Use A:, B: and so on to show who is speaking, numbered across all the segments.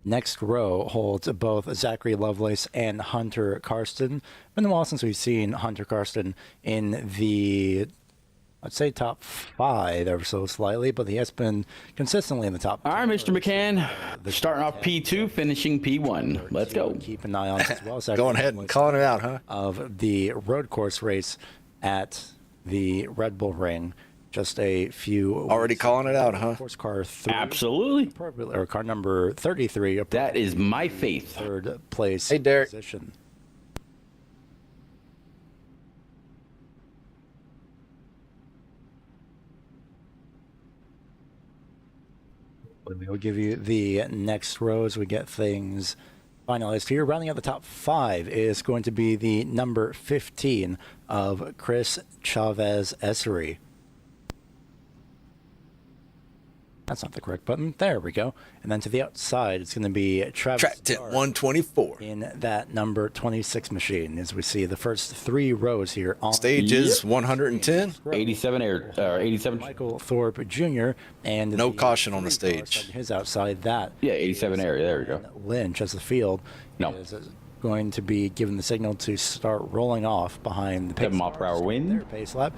A: next row holds both Zachary Lovelace and Hunter Karsten. Been a while since we've seen Hunter Karsten in the, I'd say, top 5 ever so slightly, but he has been consistently in the top.
B: All right, Mr. McCann, starting off P2, finishing P1. Let's go.
A: Keep an eye on as well.
C: Going ahead and calling it out, huh?
A: Of the road course race at the Red Bull Ring. Just a few.
C: Already calling it out, huh?
A: Course car 3.
B: Absolutely.
A: Or car number 33.
B: That is my faith.
A: Third place.
C: Hey, Derek.
A: Position. We'll give you the next rows. We get things finalized here. Rounding out the top 5 is going to be the number 15 of Chris Chavez Essery. That's not the correct button. There we go. And then to the outside, it's going to be Travis
C: Track 10, 124.
A: in that number 26 machine. As we see the first 3 rows here on
C: Stage is 110.
B: 87 air, 87.
A: Michael Thorpe Jr. and
C: No caution on the stage.
A: His outside that.
B: Yeah, 87 area. There we go.
A: Lynch as the field
B: No.
A: is going to be given the signal to start rolling off behind the
B: 7 mile per hour wind.
A: Their pace lap.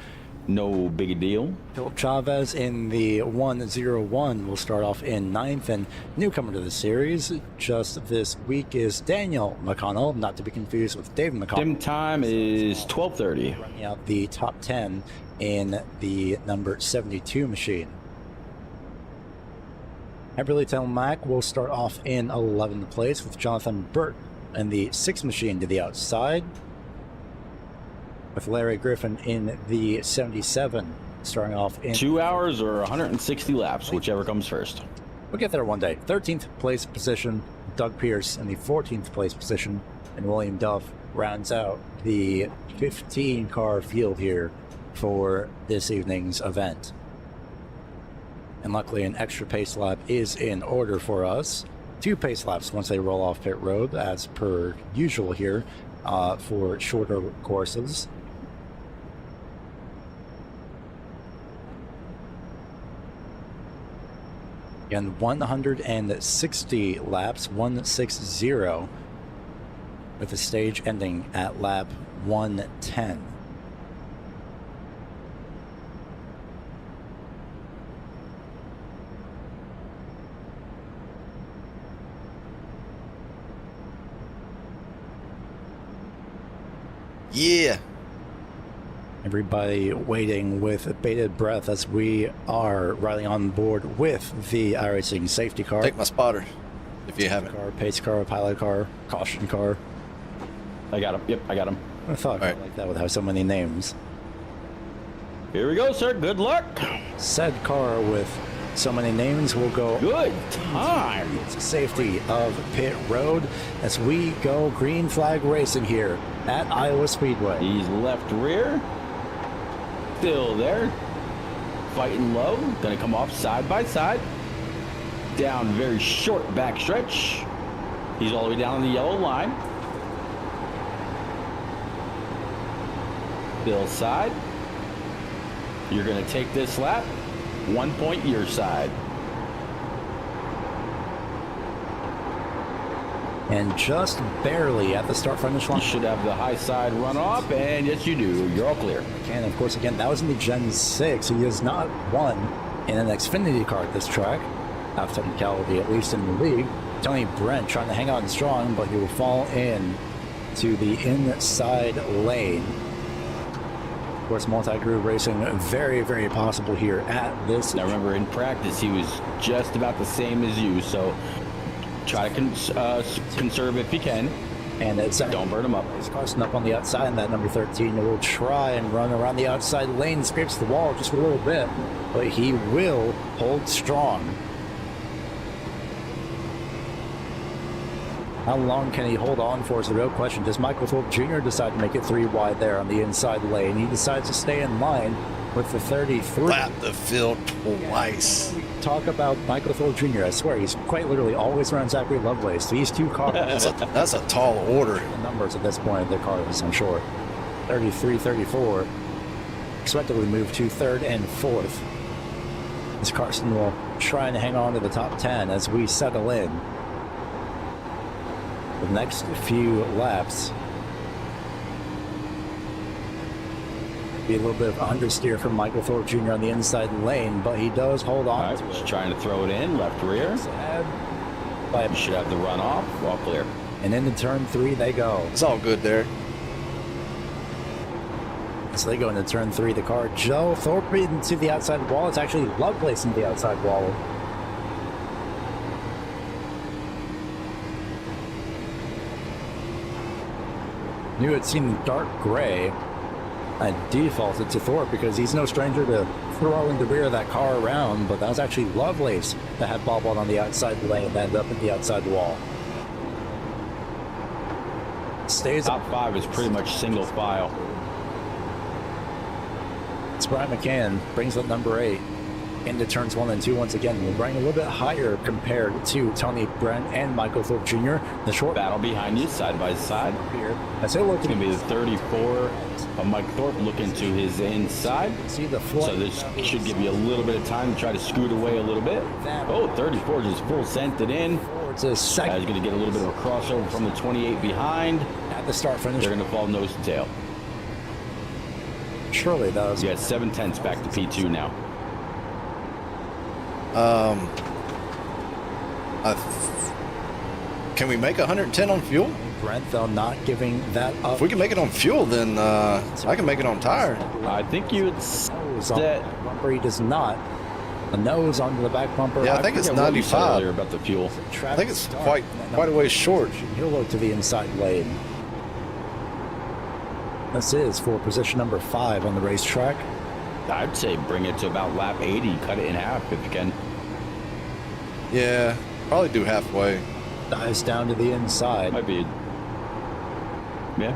B: No big deal.
A: Philip Chavez in the 101 will start off in 9th, and newcomer to the series just this week is Daniel McConnell, not to be confused with David McConnell.
B: Dim time is 12:30.
A: Running out the top 10 in the number 72 machine. Epperly Mac will start off in 11th place with Jonathan Burt and the 6th machine to the outside, with Larry Griffin in the 77, starting off in
B: 2 hours or 160 laps, whichever comes first.
A: We'll get there one day. 13th place position, Doug Pierce in the 14th place position, and William Duff rounds out the 15-car field here for this evening's event. And luckily, an extra pace lap is in order for us. 2 pace laps once they roll off pit road, as per usual here for shorter courses. And 160 laps, 160, with the stage ending at lap 110.
C: Yeah.
A: Everybody waiting with bated breath as we are riding on board with the iRacing safety car.
C: Take my spotter if you haven't.
A: Car, pace car, pilot car, caution car.
B: I got him. Yep, I got him.
A: I thought
C: Right.
A: like that would have so many names.
B: Here we go, sir. Good luck.
A: Said car with so many names will go
B: Good time.
A: safety of pit road as we go green flag racing here at Iowa Speedway.
B: He's left rear. Still there. Fighting low. Gonna come off side by side. Down very short back stretch. He's all the way down on the yellow line. Still side. You're gonna take this lap. 1 point your side.
A: And just barely at the start finish line.
B: You should have the high side run off, and yes you do. You're all clear.
A: And of course, again, that was in the Gen 6. He has not won in an Xfinity car at this track. Half technicality, at least in the league. Tony Brent trying to hang on strong, but he will fall in to the inside lane. Of course, multi-groove racing, very, very possible here at this.
B: Now remember, in practice, he was just about the same as you, so try to conserve if you can.
A: And it's
B: Don't burn him up.
A: He's Carson up on the outside, and that number 13 will try and run around the outside lane, scrapes the wall just a little bit, but he will hold strong. How long can he hold on for is the real question. Does Michael Thorpe Jr. decide to make it 3 wide there on the inside lane? He decides to stay in line with the 33.
C: Lap the field twice.
A: Talk about Michael Thorpe Jr. I swear, he's quite literally always around Zachary Lovelace. These 2 cars.
C: That's a tall order.
A: The numbers at this point of their cars, I'm sure. 33, 34. Respectively move to 3rd and 4th. As Carson will try and hang on to the top 10 as we settle in. the next few laps. Be a little bit of understeer from Michael Thorpe Jr. on the inside lane, but he does hold on
B: All right,
A: to
B: just
A: it.
B: trying to throw it in, left rear.
A: By
B: You should have the runoff, all clear.
A: and into turn 3 they go.
C: It's all good there.
A: So they go into turn 3. The car, Joe Thorpe into the outside wall. It's actually Lovelace into the outside wall. Knew it seemed dark gray. I defaulted to Thorpe because he's no stranger to throwing the rear of that car around, but that was actually Lovelace that had bobbled on the outside lane that ended up in the outside wall. Stays up.
B: Top 5 is pretty much single file.
A: It's Brian McCann brings up number 8 into turns 1 and 2 once again. We're running a little bit higher compared to Tony Brent and Michael Thorpe Jr. The short
B: Battle behind you, side by side.
A: here. As they look
B: It's going to be the 34 of Mike Thorpe looking to his inside.
A: see the flood.
B: So this should give you a little bit of time to try to scoot away a little bit. Oh, 34 just full sent it in.
A: It's a
B: He's
A: second
B: going to get a little bit of a crossover from the 28 behind.
A: at the start finish.
B: They're going to fall nose to tail.
A: Surely that was
B: You got 7/10 back to P2 now.
C: Can we make 110 on fuel?
A: Brent though not giving that up.
C: If we can make it on fuel, then I can make it on tire.
B: I think you would
A: Nose on
B: set.
A: the back bumper, he does not. A nose onto the back bumper.
C: Yeah, I think it's
B: forget what you said
C: 95.
B: earlier about the fuel.
C: I think it's quite a ways short.
A: He'll look to the inside lane. This is for position number 5 on the racetrack.
B: I'd say bring it to about lap 80, cut it in half if you can.
C: Yeah, probably do halfway.
A: Dives down to the inside.
B: Might be. Yeah.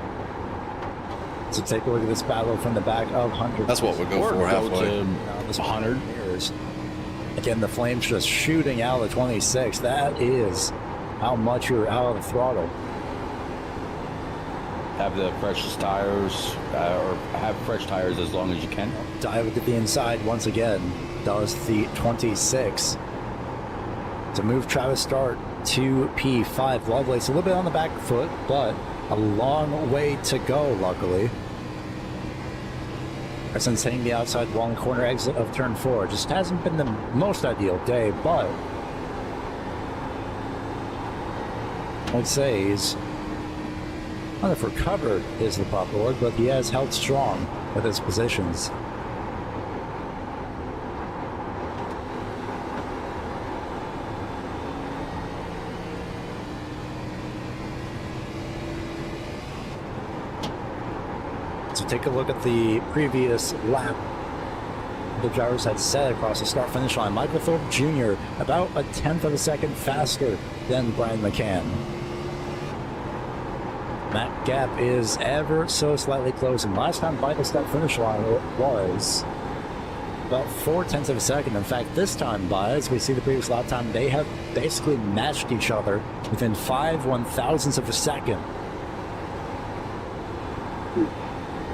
A: So take a look at this battle from the back of 100.
C: That's what we'll go
B: Or
C: for
B: go
C: halfway.
B: to
A: This
B: 100.
A: mirrors. Again, the flames just shooting out of the 26. That is how much you're out of the throttle.
B: Have the freshest tires, or have fresh tires as long as you can.
A: Dive to the inside once again. Does the 26 to move Travis Start to P5. Lovelace a little bit on the back foot, but a long way to go, luckily. Since hitting the outside wall and corner exit of turn 4. Just hasn't been the most ideal day, but I'd say he's, I don't know if recovered is the proper word, but he has held strong with his positions. So take a look at the previous lap the drivers had set across the start finish line. Michael Thorpe Jr. about a 1/10 of a second faster than Brian McCann. That gap is ever so slightly closing. Last time by the start finish line it was about 4/10 of a second. In fact, this time by, as we see the previous lap time, they have basically matched each other within 5/1000ths of a second.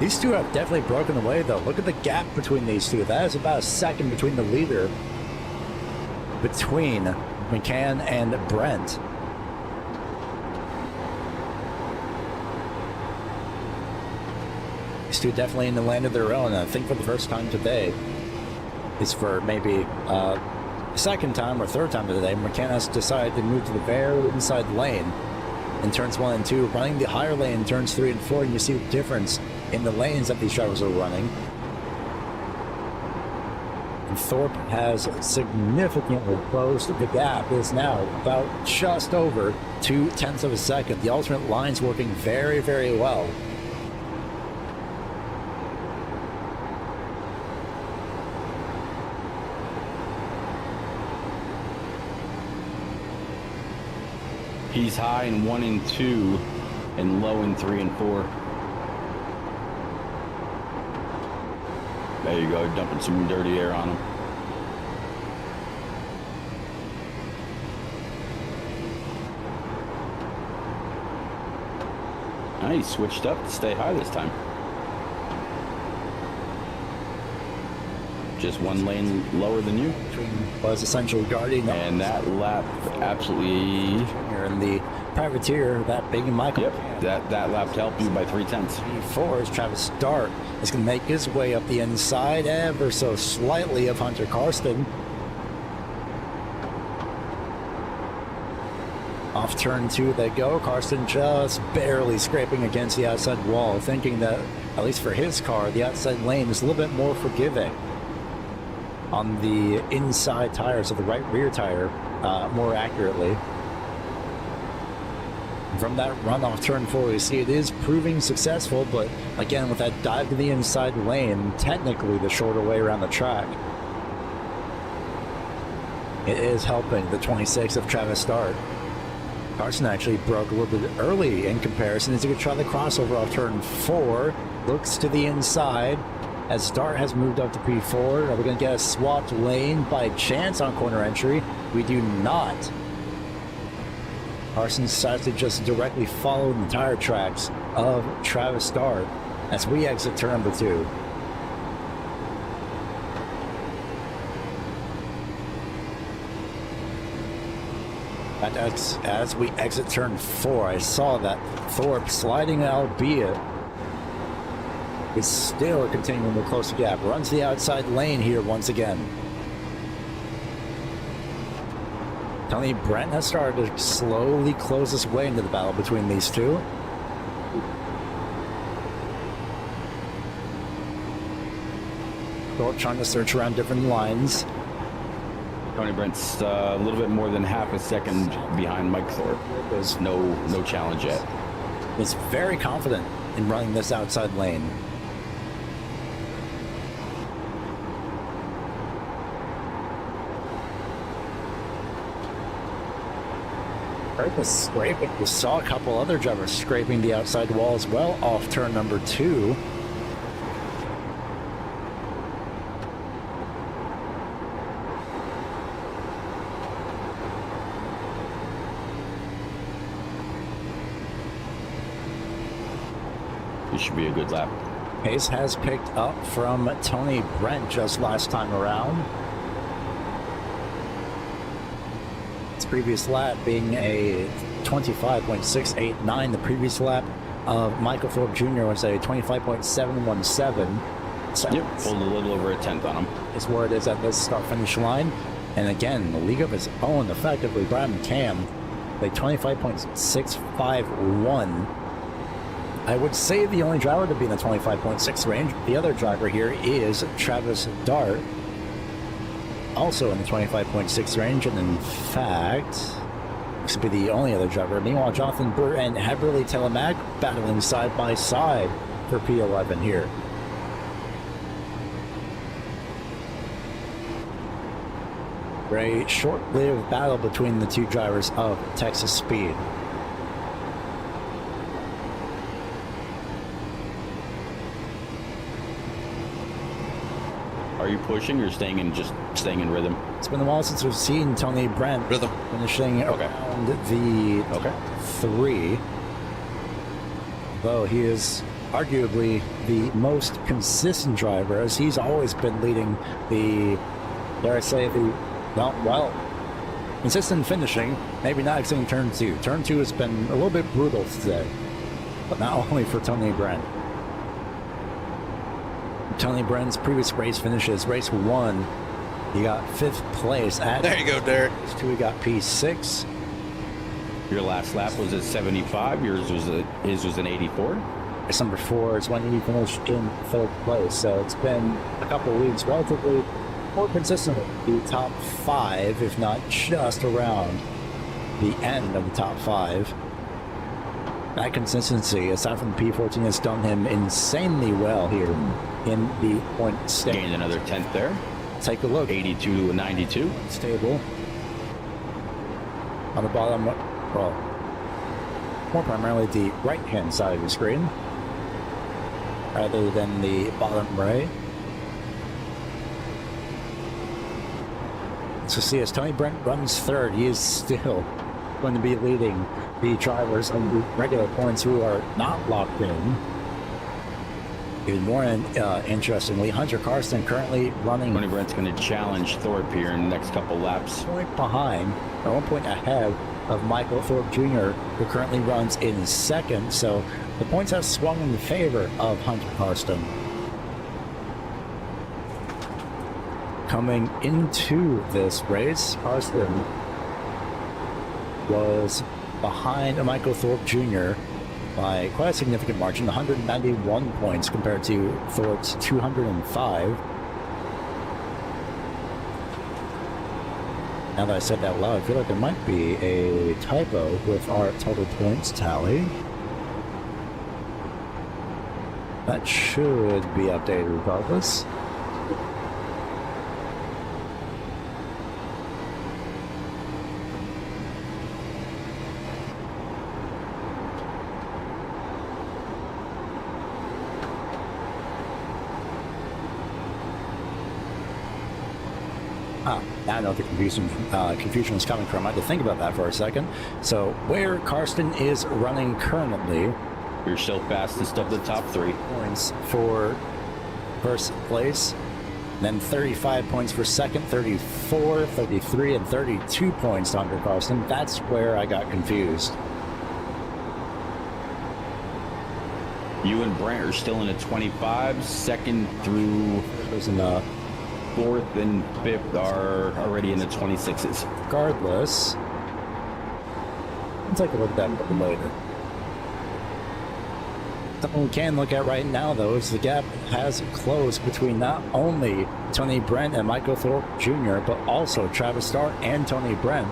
A: These two have definitely broken away, though. Look at the gap between these two. That is about a second between the leader, between McCann and Brent. These two definitely in the land of their own. I think for the first time today, is for maybe second time or third time of the day, McCann has decided to move to the very inside lane in turns 1 and 2, running the higher lane in turns 3 and 4, and you see the difference in the lanes that these drivers are running. And Thorpe has significantly closed the gap. It is now about just over 0.2 of a second. The alternate line's working very, very well.
B: He's high in 1 and 2 and low in 3 and 4. There you go, dumping some dirty air on him. He switched up to stay high this time. just one lane lower than you.
A: Was essentially guarding
B: And that lap absolutely...
A: here in the privateer, that big Michael.
B: Yep, that lap helped you by 0.3.
A: P4's Travis Dart is going to make his way up the inside ever so slightly of Hunter Karsten. Off turn 2 they go. Karsten just barely scraping against the outside wall, thinking that, at least for his car, the outside lane is a little bit more forgiving on the inside tires of the right rear tire, more accurately. From that run off turn 4, we see it is proving successful, but again, with that dive to the inside lane, technically the shorter way around the track, it is helping the 26 of Travis Dart. Carson actually broke a little bit early in comparison as he could try the crossover off turn 4. Looks to the inside as Dart has moved up to P4. Are we going to get a swapped lane by chance on corner entry? We do not. Carson decides to just directly follow the tire tracks of Travis Dart as we exit turn number 2. As we exit turn 4, I saw that Thorpe sliding, albeit is still continuing to close the gap. Runs the outside lane here once again. Tony Brent has started to slowly close his way into the battle between these two. Thorpe trying to search around different lines.
B: Tony Brent's a little bit more than half a second behind Mike Thorpe. There's no challenge yet.
A: He's very confident in running this outside lane. Heard the scraping. We saw a couple other drivers scraping the outside wall as well off turn number 2.
B: This should be a good lap.
A: Pace has picked up from Tony Brent just last time around. His previous lap being a 25.689. The previous lap of Michael Thorpe Jr. was a 25.717. So
B: Yep, pulled a little over a tenth on him.
A: is where it is at this start-finish line. And again, the league of his own, effectively, Brad McCam, a 25.651. I would say the only driver to be in the 25.6 range. The other driver here is Travis Dart, also in the 25.6 range, and in fact, this would be the only other driver. Meanwhile, Jonathan Burr and Heberly Telemac battling side by side for P11 here. Very short-lived battle between the two drivers of Texas Speed.
B: Are you pushing or staying in rhythm?
A: It's been a while since we've seen Tony Brent
C: Rhythm.
A: finishing around the
B: Okay.
A: 3. Though he is arguably the most consistent driver, as he's always been leading the, dare I say, consistent finishing, maybe not exceeding turn 2. Turn 2 has been a little bit brutal today, but not only for Tony Brent. Tony Brent's previous race finishes. Race 1, he got 5th place.
C: There you go, Derek.
A: Race 2, he got P6.
B: Your last lap was at 75. His was an 84.
A: Race number 4 is when he finished in 3rd place. So it's been a couple of weeks relatively more consistently. The top 5, if not just around the end of the top 5. That consistency, aside from the P14, has done him insanely well here in the point state.
B: Gained another tenth there.
A: Take a look.
B: 82 to a 92.
A: Stable. On the bottom, well, more primarily the right-hand side of the screen, rather than the bottom right. So see, as Tony Brent runs 3rd, he is still going to be leading the drivers on the regular points who are not locked in. Even more interestingly, Hunter Karsten currently running
B: Tony Brent's going to challenge Thorpe here in the next couple laps.
A: 1 point behind, or 1 point ahead of Michael Thorpe Jr., who currently runs in second. So the points have swung in favor of Hunter Karsten. Coming into this race, Karsten was behind Michael Thorpe Jr. by quite a significant margin, 191 points compared to Thorpe's 205. Now that I said that loud, I feel like there might be a typo with our total points tally. That should be updated regardless. Now I know the confusion is coming from. I had to think about that for a second. So where Karsten is running currently,
B: You're still fastest of the top 3.
A: points for first place, then 35 points for second, 34, 33, and 32 points to Hunter Karsten. That's where I got confused.
B: You and Brent are still in the 25. Second through
A: There's an,
B: 4th and 5th are already in the 26s.
A: regardless, let's take a look at that a little later. Something we can look at right now, though, is the gap has closed between not only Tony Brent and Michael Thorpe Jr., but also Travis Starr and Tony Brent.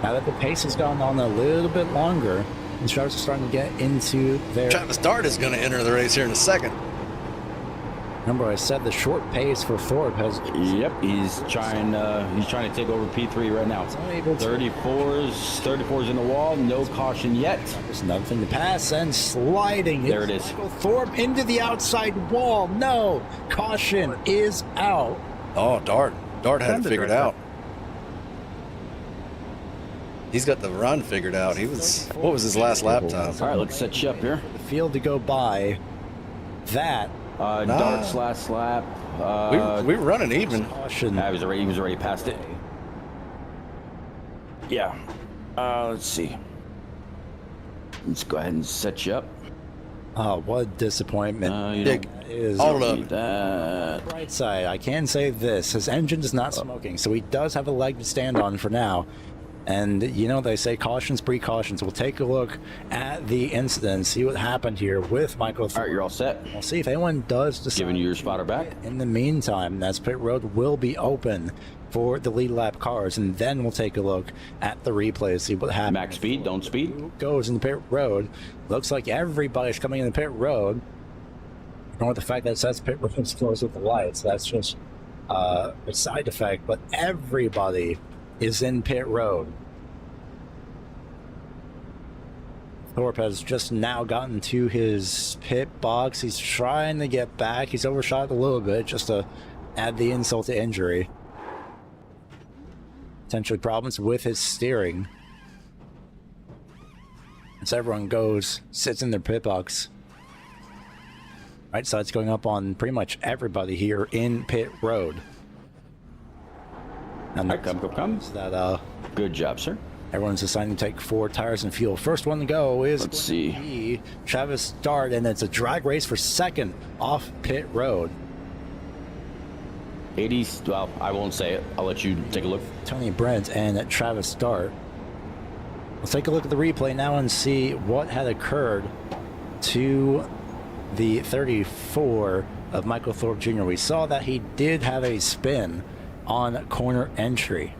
A: Now that the pace has gone on a little bit longer, and Travis is starting to get into their...
C: Travis Dart is going to enter the race here in a second.
A: Remember, I said the short pace for Thorpe has...
B: Yep, he's trying to take over P3 right now.
A: Able to...
B: 34's in the wall, no caution yet.
A: There's another thing to pass, and sliding.
B: There it is.
A: Michael Thorpe into the outside wall. No, caution is out.
C: Oh, Dart had it figured out. He's got the run figured out. What was his last lap time?
B: All right, let's set you up here.
A: The field to go by. That
B: Dart's last lap.
C: We were running even.
A: caution.
B: He was already past it. Yeah. Let's see. Let's go ahead and set you up.
A: Oh, what a disappointment.
B: You
C: Dick,
B: don't
A: Is
C: hold
B: need
C: up.
B: that.
A: right side. I can say this: his engine is not smoking, so he does have a leg to stand on for now. And you know, they say cautions breed cautions. We'll take a look at the incident, see what happened here with Michael
B: All
A: Thorpe.
B: right, you're all set.
A: We'll see if anyone does decide.
B: Giving you your spotter back.
A: In the meantime, as pit road will be open for the lead lap cars, and then we'll take a look at the replay, see what happened.
B: Max speed, don't speed.
A: Who goes in the pit road? Looks like everybody's coming in the pit road. Ignore the fact that it says pit road is closed with the lights. That's just a side effect, but everybody is in pit road. Thorpe has just now gotten to his pit box. He's trying to get back. He's overshot a little bit just to add the insult to injury. Potentially problems with his steering. As everyone sits in their pit box. Right side's going up on pretty much everybody here in pit road. And
B: All right, come.
A: that
B: Good job, sir.
A: everyone's deciding to take 4 tires and fuel. First one to go is
B: Let's see.
A: going to be Travis Dart, and it's a drag race for second off pit road.
B: 80s, well, I won't say it. I'll let you take a look.
A: Tony Brent and Travis Dart. Let's take a look at the replay now and see what had occurred to the 34 of Michael Thorpe Jr. We saw that he did have a spin on corner entry.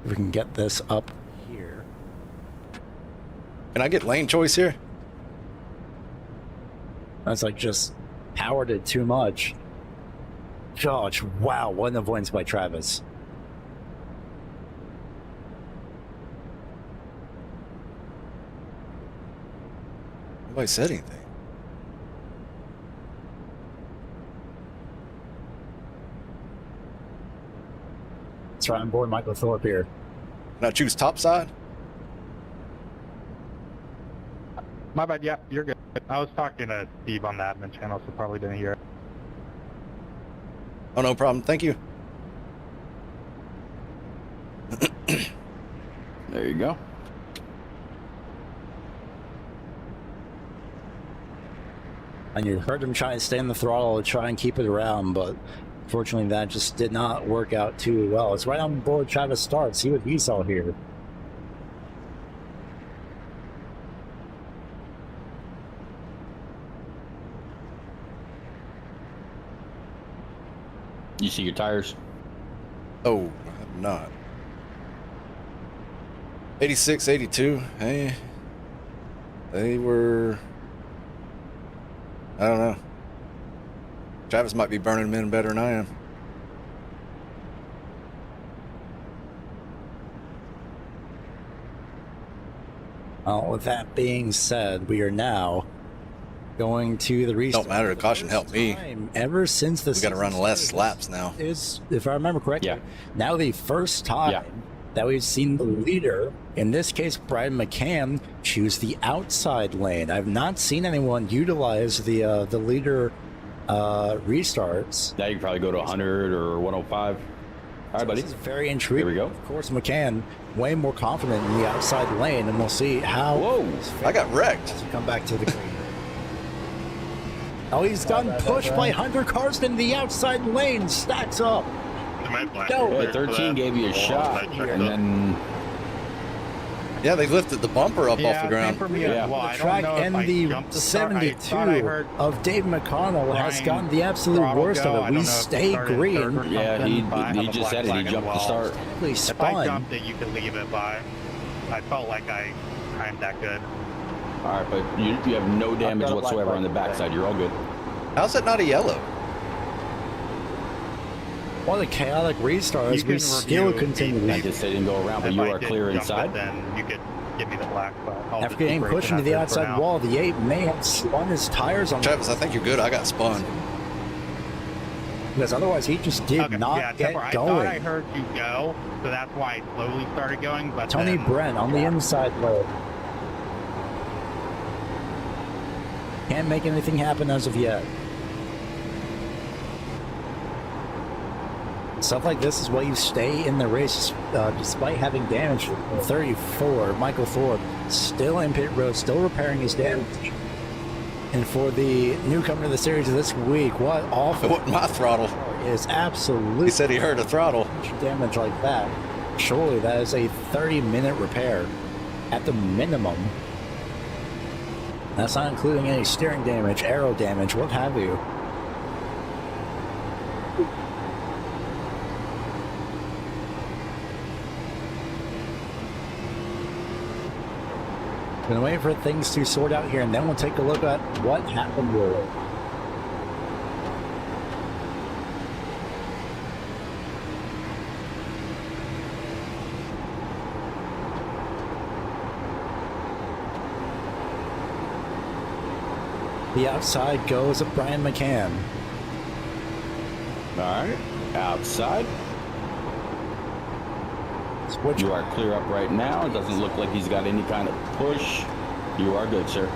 A: If we can get this up here.
C: Can I get lane choice here?
A: That's like just powered it too much. Gosh, wow, what an avoidance by Travis.
C: Nobody said anything.
A: Let's try on board Michael Thorpe here.
C: Can I choose top side?
D: My bad. Yeah, you're good. I was talking to Steve on the admin channel, so probably didn't hear it.
C: Oh, no problem. Thank you.
B: There you go.
A: And you heard him try and stay in the throttle to try and keep it around, but unfortunately that just did not work out too well. It's right on board Travis Start. See what he saw here.
B: You see your tires?
C: Oh, I'm not. 86, 82. Hey, they were. I don't know. Travis might be burning them in better than I am.
A: With that being said, we are now going to the restart.
C: Don't matter. The caution helped me.
A: Ever since the
C: We got to run less laps now.
A: Is, if I remember correctly,
B: Yeah.
A: now the first time that we've seen the leader, in this case Brian McCann, choose the outside lane. I've not seen anyone utilize the leader restarts.
B: Now you can probably go to 100 or 105. All right, buddy.
A: This is very intriguing.
B: Here we go.
A: Of course, McCann way more confident in the outside lane, and we'll see how.
B: Whoa.
C: I got wrecked.
A: As we come back to the green. Oh, he's gotten pushed by Hunter Karsten. The outside lane stacks up. No.
B: Yeah, 13 gave you a shot, and then
C: Yeah, they lifted the bumper up off the ground.
D: For me
B: Yeah.
D: as well. I
A: The
D: don't
A: track
D: know if
A: and
D: I
A: the
D: jumped the start. I
A: 72
D: thought I heard
A: of Dave McConnell has
D: Brian
A: gotten the absolute
D: throttle
A: worst
D: go. I
A: of it.
D: don't
A: We
D: know if
A: stay
D: started in
A: green.
D: third or
B: yeah,
D: something, but I have
B: he
D: a
B: just
D: black
B: said it. He
D: flag
B: jumped the
D: wall.
B: start.
A: We
D: If I
A: spun.
D: jumped it, you could leave it, but I felt like I timed that good.
B: All right, but you have no damage whatsoever on the backside. You're all good.
C: How's it not a yellow?
A: One of the chaotic restarts,
D: You
A: we
D: can
A: still
D: review
A: continue.
D: the-
B: I just they didn't go around, but
D: If
B: you
D: I
B: are
D: did
B: clear
D: jump
B: inside.
D: It, then you could give me the black, but I'll
A: After
D: just
A: getting
D: keep
A: pushed
D: racing
A: into the
D: after for
A: outside
D: now.
A: wall, the 8 may have spun his tires on
C: Travis, I think you're good. I got spun.
A: because otherwise he just did
D: Okay,
A: not
D: yeah,
A: get
D: I
A: going.
D: thought I heard you go, so that's why I slowly started going. But
A: Tony
D: then,
A: Brent on the inside road. Can't make anything happen as of yet. Stuff like this is why you stay in the race, despite having damage. 34, Michael Thorpe, still in pit road, still repairing his damage. And for the newcomer to the series this week, what
C: It
A: awful
C: wasn't my throttle.
A: is absolutely
C: He said he heard a throttle.
A: damage like that. Surely that is a 30-minute repair at the minimum. That's not including any steering damage, aero damage, what have you. Gonna wait for things to sort out here, and then we'll take a look at what happened with it. The outside goes of Brian McCann.
B: All right, outside.
A: Switch.
B: You are clear up right now. It doesn't look like he's got any kind of push. You are good, sir.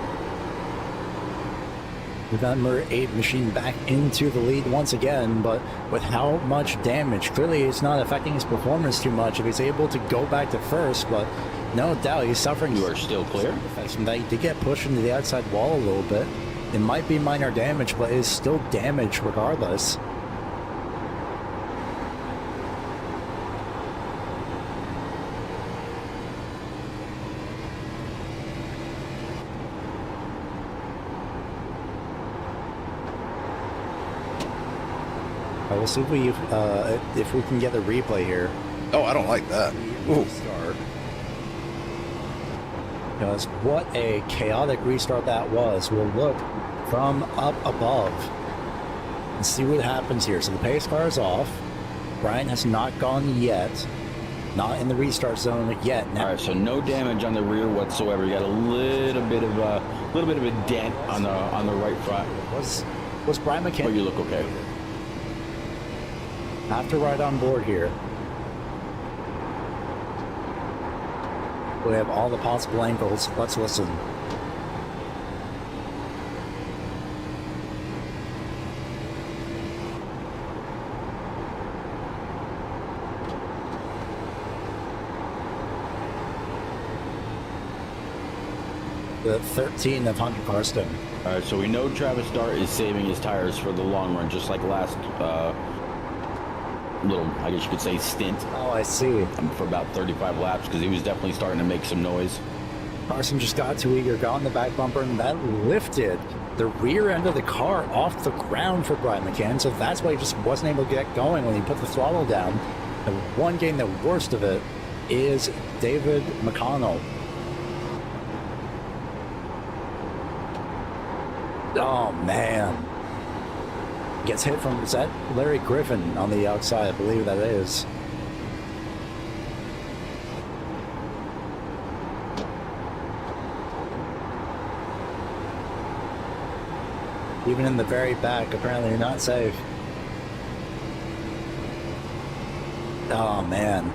A: We've got number 8 machine back into the lead once again, but with how much damage? Clearly it's not affecting his performance too much if he's able to go back to first, but no doubt he's suffering.
B: You are still clear.
A: Effects from that. He did get pushed into the outside wall a little bit. It might be minor damage, but it's still damage regardless. We'll see if we can get a replay here.
C: Oh, I don't like that. Ooh.
A: Restart. Because what a chaotic restart that was. We'll look from up above and see what happens here. So the pace car is off. Brian has not gone yet. Not in the restart zone yet. Now,
B: All right, so no damage on the rear whatsoever. You got a little bit of a dent on the right front,
A: was Brian
B: but
A: McCann
B: you look okay.
A: have to ride on board here? We have all the possible angles. Let's listen. the 13 of Hunter Karsten.
B: All right, so we know Travis Dart is saving his tires for the long run, just like last little, I guess you could say, stint
A: Oh, I see.
B: for about 35 laps, because he was definitely starting to make some noise.
A: Carson just got too eager, got on the back bumper, and that lifted the rear end of the car off the ground for Brian McCann. So that's why he just wasn't able to get going when he put the throttle down. The one getting the worst of it is David McConnell. Oh, man. Gets hit from, is that Larry Griffin on the outside? I believe that is. Even in the very back, apparently you're not safe. Oh, man.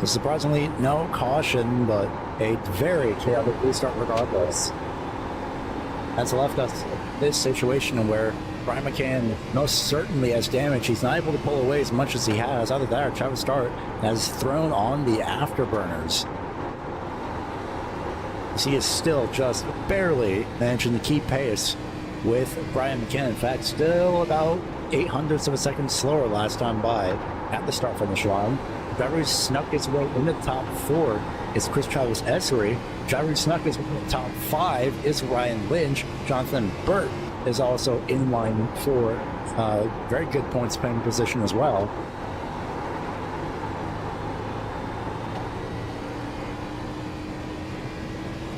A: So surprisingly, no caution, but a very chaotic restart regardless. That's left us this situation where Brian McCann most certainly has damage. He's not able to pull away as much as he has. Either that or Travis Dart has thrown on the afterburners. He is still just barely managing to keep pace with Brian McCann. In fact, still about 0.08 of a second slower last time by at the start-finish line. Driver who snuck his way in the top 4 is Chris Travis Essery. Driver who snuck his way in the top 5 is Ryan Lynch. Jonathan Burt is also in line for very good points paying position as well.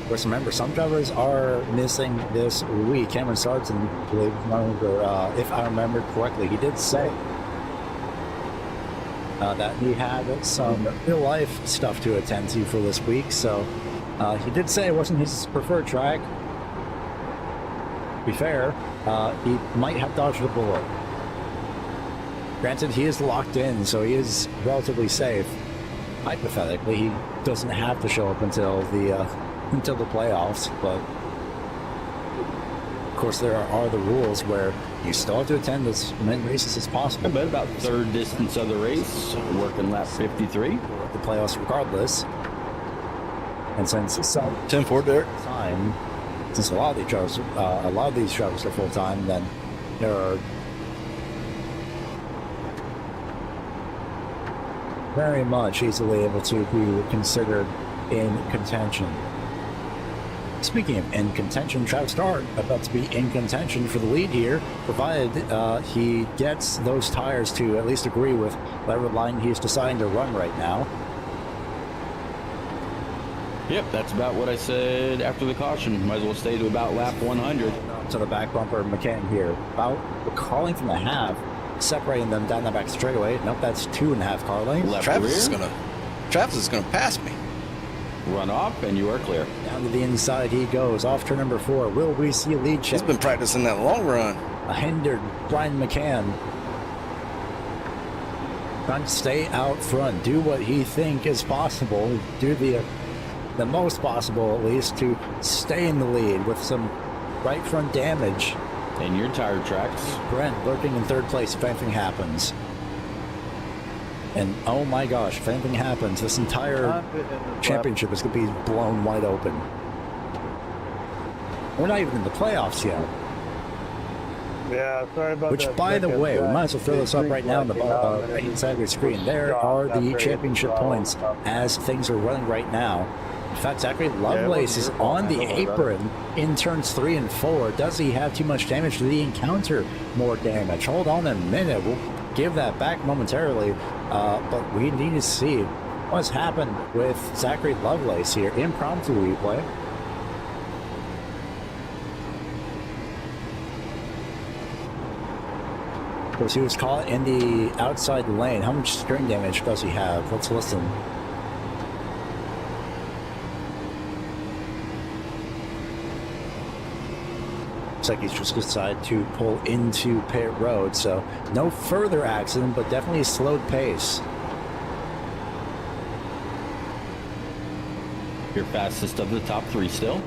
A: Of course, remember, some drivers are missing this week. Cameron Sargent, if I remember correctly, he did say that he had some real-life stuff to attend to for this week, so he did say it wasn't his preferred track. To be fair, he might have dodged a bullet. Granted, he is locked in, so he is relatively safe. Hypothetically, he doesn't have to show up until the playoffs, but of course there are the rules where you still have to attend as many races as possible.
B: But about third distance of the race, working lap 53.
A: The playoffs regardless. And since some
C: 10-4, Derek.
A: time, since a lot of these drivers are full-time, then there are very much easily able to be considered in contention. Speaking of in contention, Travis Dart about to be in contention for the lead here, provided he gets those tires to at least agree with whatever line he's deciding to run right now.
B: Yep, that's about what I said after the caution. Might as well stay to about lap 100.
A: To the back bumper, McCann here, about calling from the half, separating them down the back straightaway. Nope, that's 2.5 car lengths.
B: Left
C: Travis
B: rear,
C: is gonna pass me.
B: run off, and you are clear.
A: Down to the inside he goes, off turn number 4. Will we see a lead
C: He's
A: change?
C: been practicing that long run.
A: A hindered Brian McCann. Trying to stay out front, do what he think is possible, do the most possible at least to stay in the lead with some right front damage.
B: And your tire tracks.
A: Brent lurking in third place if anything happens. And oh my gosh, if anything happens, this entire championship is going to be blown wide open. We're not even in the playoffs yet.
E: Yeah, sorry about
A: Which,
E: that.
A: by the way, we might as well throw this up right now on the right side of your screen. There are the championship points as things are running right now. In fact, Zachary Lovelace is on the apron in turns 3 and 4. Does he have too much damage? Did he encounter more damage? Hold on a minute. We'll give that back momentarily. But we need to see what's happened with Zachary Lovelace here. Impromptu replay. Of course, he was caught in the outside lane. How much steering damage does he have? Let's listen. Looks like he's just decided to pull into pit road, so no further accident, but definitely a slowed pace.
B: Your fastest of the top 3 still.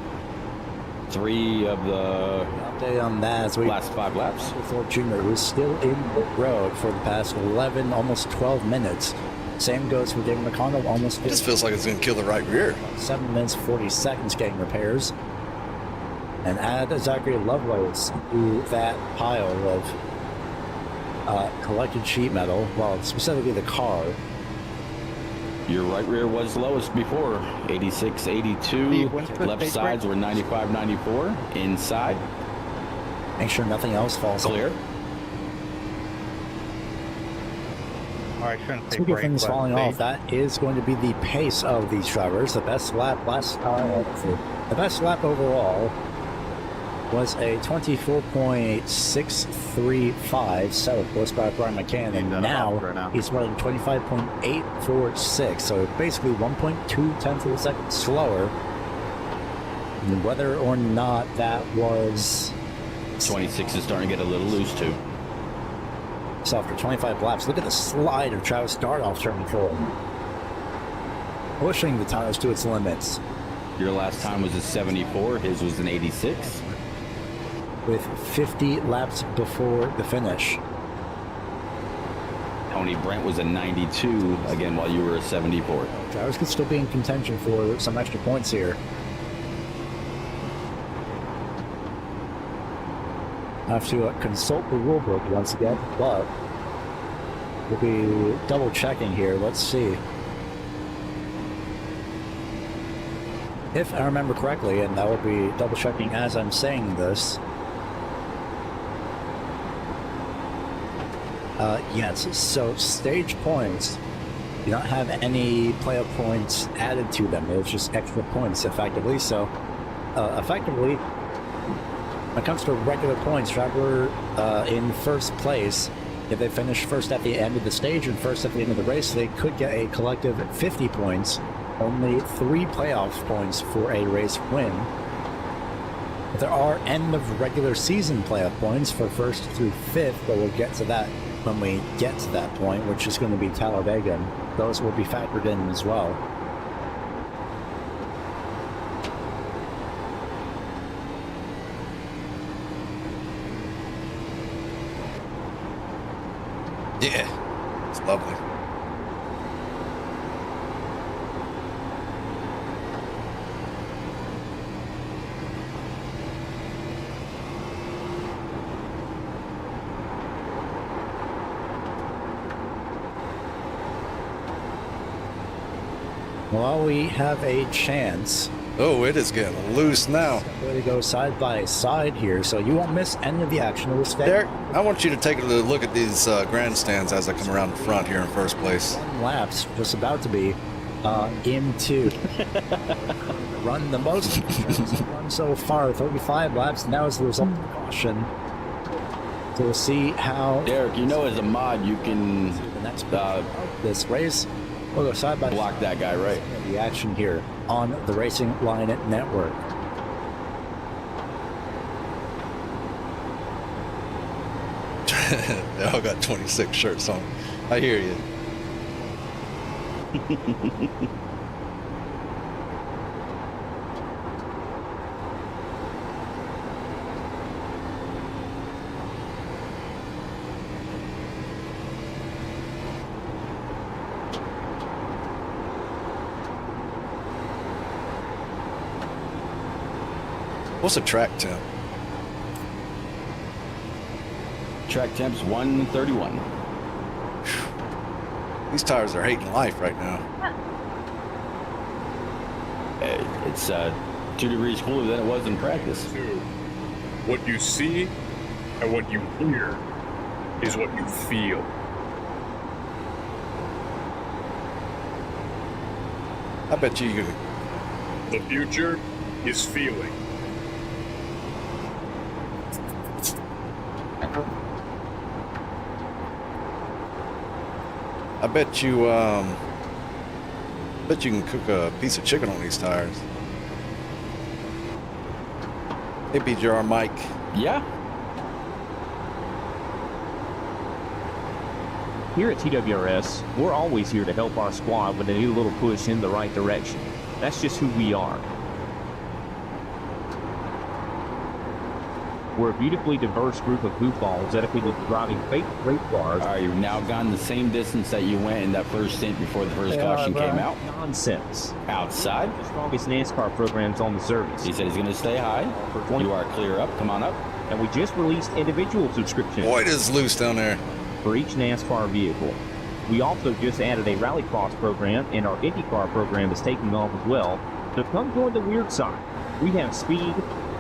B: 3 of the
A: Update on that as we
B: last 5 laps.
A: Ford Jr. was still in the road for the past 11, almost 12 minutes. Same goes for David McConnell, almost
C: It just feels like it's going to kill the right rear.
A: 7 minutes 40 seconds getting repairs. And add Zachary Lovelace to that pile of collected sheet metal, well, specifically the car.
B: Your right rear was lowest before, 86, 82. Left sides were 95, 94. Inside,
A: Make sure nothing else falls
B: clear.
D: Or I shouldn't say
A: Speaking of
D: brake,
A: things
D: but
A: falling off,
D: base.
A: that is going to be the pace of these drivers. The best lap the best lap overall was a 24.635 set of course by Brian McCann, and now he's running 25.846, so basically 1.2 tenths of a second slower. And whether or not that was
B: 26 is starting to get a little loose too.
A: so after 25 laps, look at the slide of Travis Dardoff turning forward, pushing the tires to its limits.
B: Your last time was a 74. His was an 86.
A: With 50 laps before the finish.
B: Tony Brent was a 92, again, while you were a 74.
A: Drivers could still be in contention for some extra points here. I have to consult the rulebook once again, but we'll be double checking here. Let's see. If I remember correctly, and I will be double checking as I'm saying this. Yes, so stage points do not have any playoff points added to them. It's just extra points, effectively. So, effectively, when it comes to regular points, driver in first place, if they finish first at the end of the stage and first at the end of the race, they could get a collective 50 points, only 3 playoff points for a race win. But there are end of regular season playoff points for first through fifth, but we'll get to that when we get to that point, which is going to be Talladega. Those will be factored in as well.
C: Yeah, it's lovely.
A: Well, we have a chance.
C: Oh, it is getting loose now.
A: Way to go side by side here, so you won't miss any of the action. It will stay
C: Derek, I want you to take a look at these grandstands as I come around the front here in first place.
A: laps, just about to be into run the most run so far, 35 laps. Now is the result of the caution. So we'll see how
B: Derek, you know, as a mod, you can
A: the next this race. We'll go side by
B: block that guy, right?
A: the action here on the Racing Line Network.
C: They all got 26 shirts on. I hear you. What's a track temp?
B: Track temps 131.
C: These tires are hating life right now.
B: It's 2 degrees cooler than it was in practice.
F: Two. What you see and what you hear is what you feel.
C: I bet you could.
F: The future is feeling.
C: I bet you can cook a piece of chicken on these tires. Hey, BJR Mike.
B: Yeah.
G: Here at TWRS, we're always here to help our squad when they need a little push in the right direction. That's just who we are. We're a beautifully diverse group of goofballs dedicated to driving fake race cars.
B: All right, you've now gone the same distance that you went in that first stint before the first caution came out.
G: Nonsense.
B: Outside.
G: The strongest NASCAR programs on the service.
B: He said he's going to stay high.
G: For 20
B: You are clear up. Come on up.
G: And we just released individual subscriptions
C: Boy, it is loose down there.
G: for each NASCAR vehicle. We also just added a rallycross program, and our IndyCar program is taking off as well. So come join the weird side. We have speed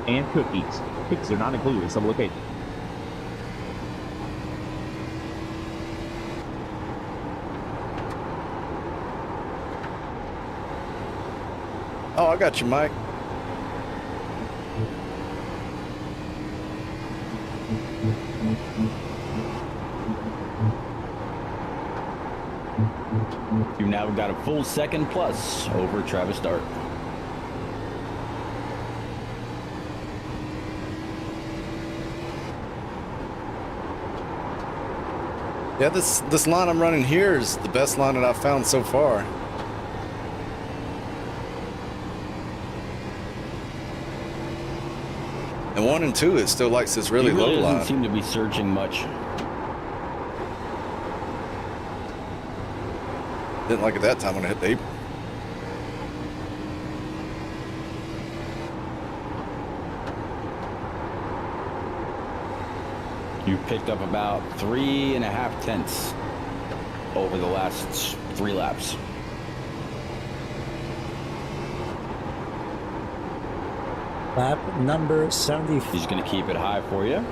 G: and cookies. Cookies are not included in some locations.
C: Oh, I got you, Mike.
B: You've now got a full second plus over Travis Dart.
C: Yeah, this line I'm running here is the best line that I've found so far. And 1 and 2, it still likes this really
B: He
C: low
B: really doesn't
C: line.
B: seem to be surging much.
C: Didn't like it that time when I hit the apron.
B: You picked up about 3.5 tenths over the last 3 laps.
A: Lap number 70,
B: He's going to keep it high for you.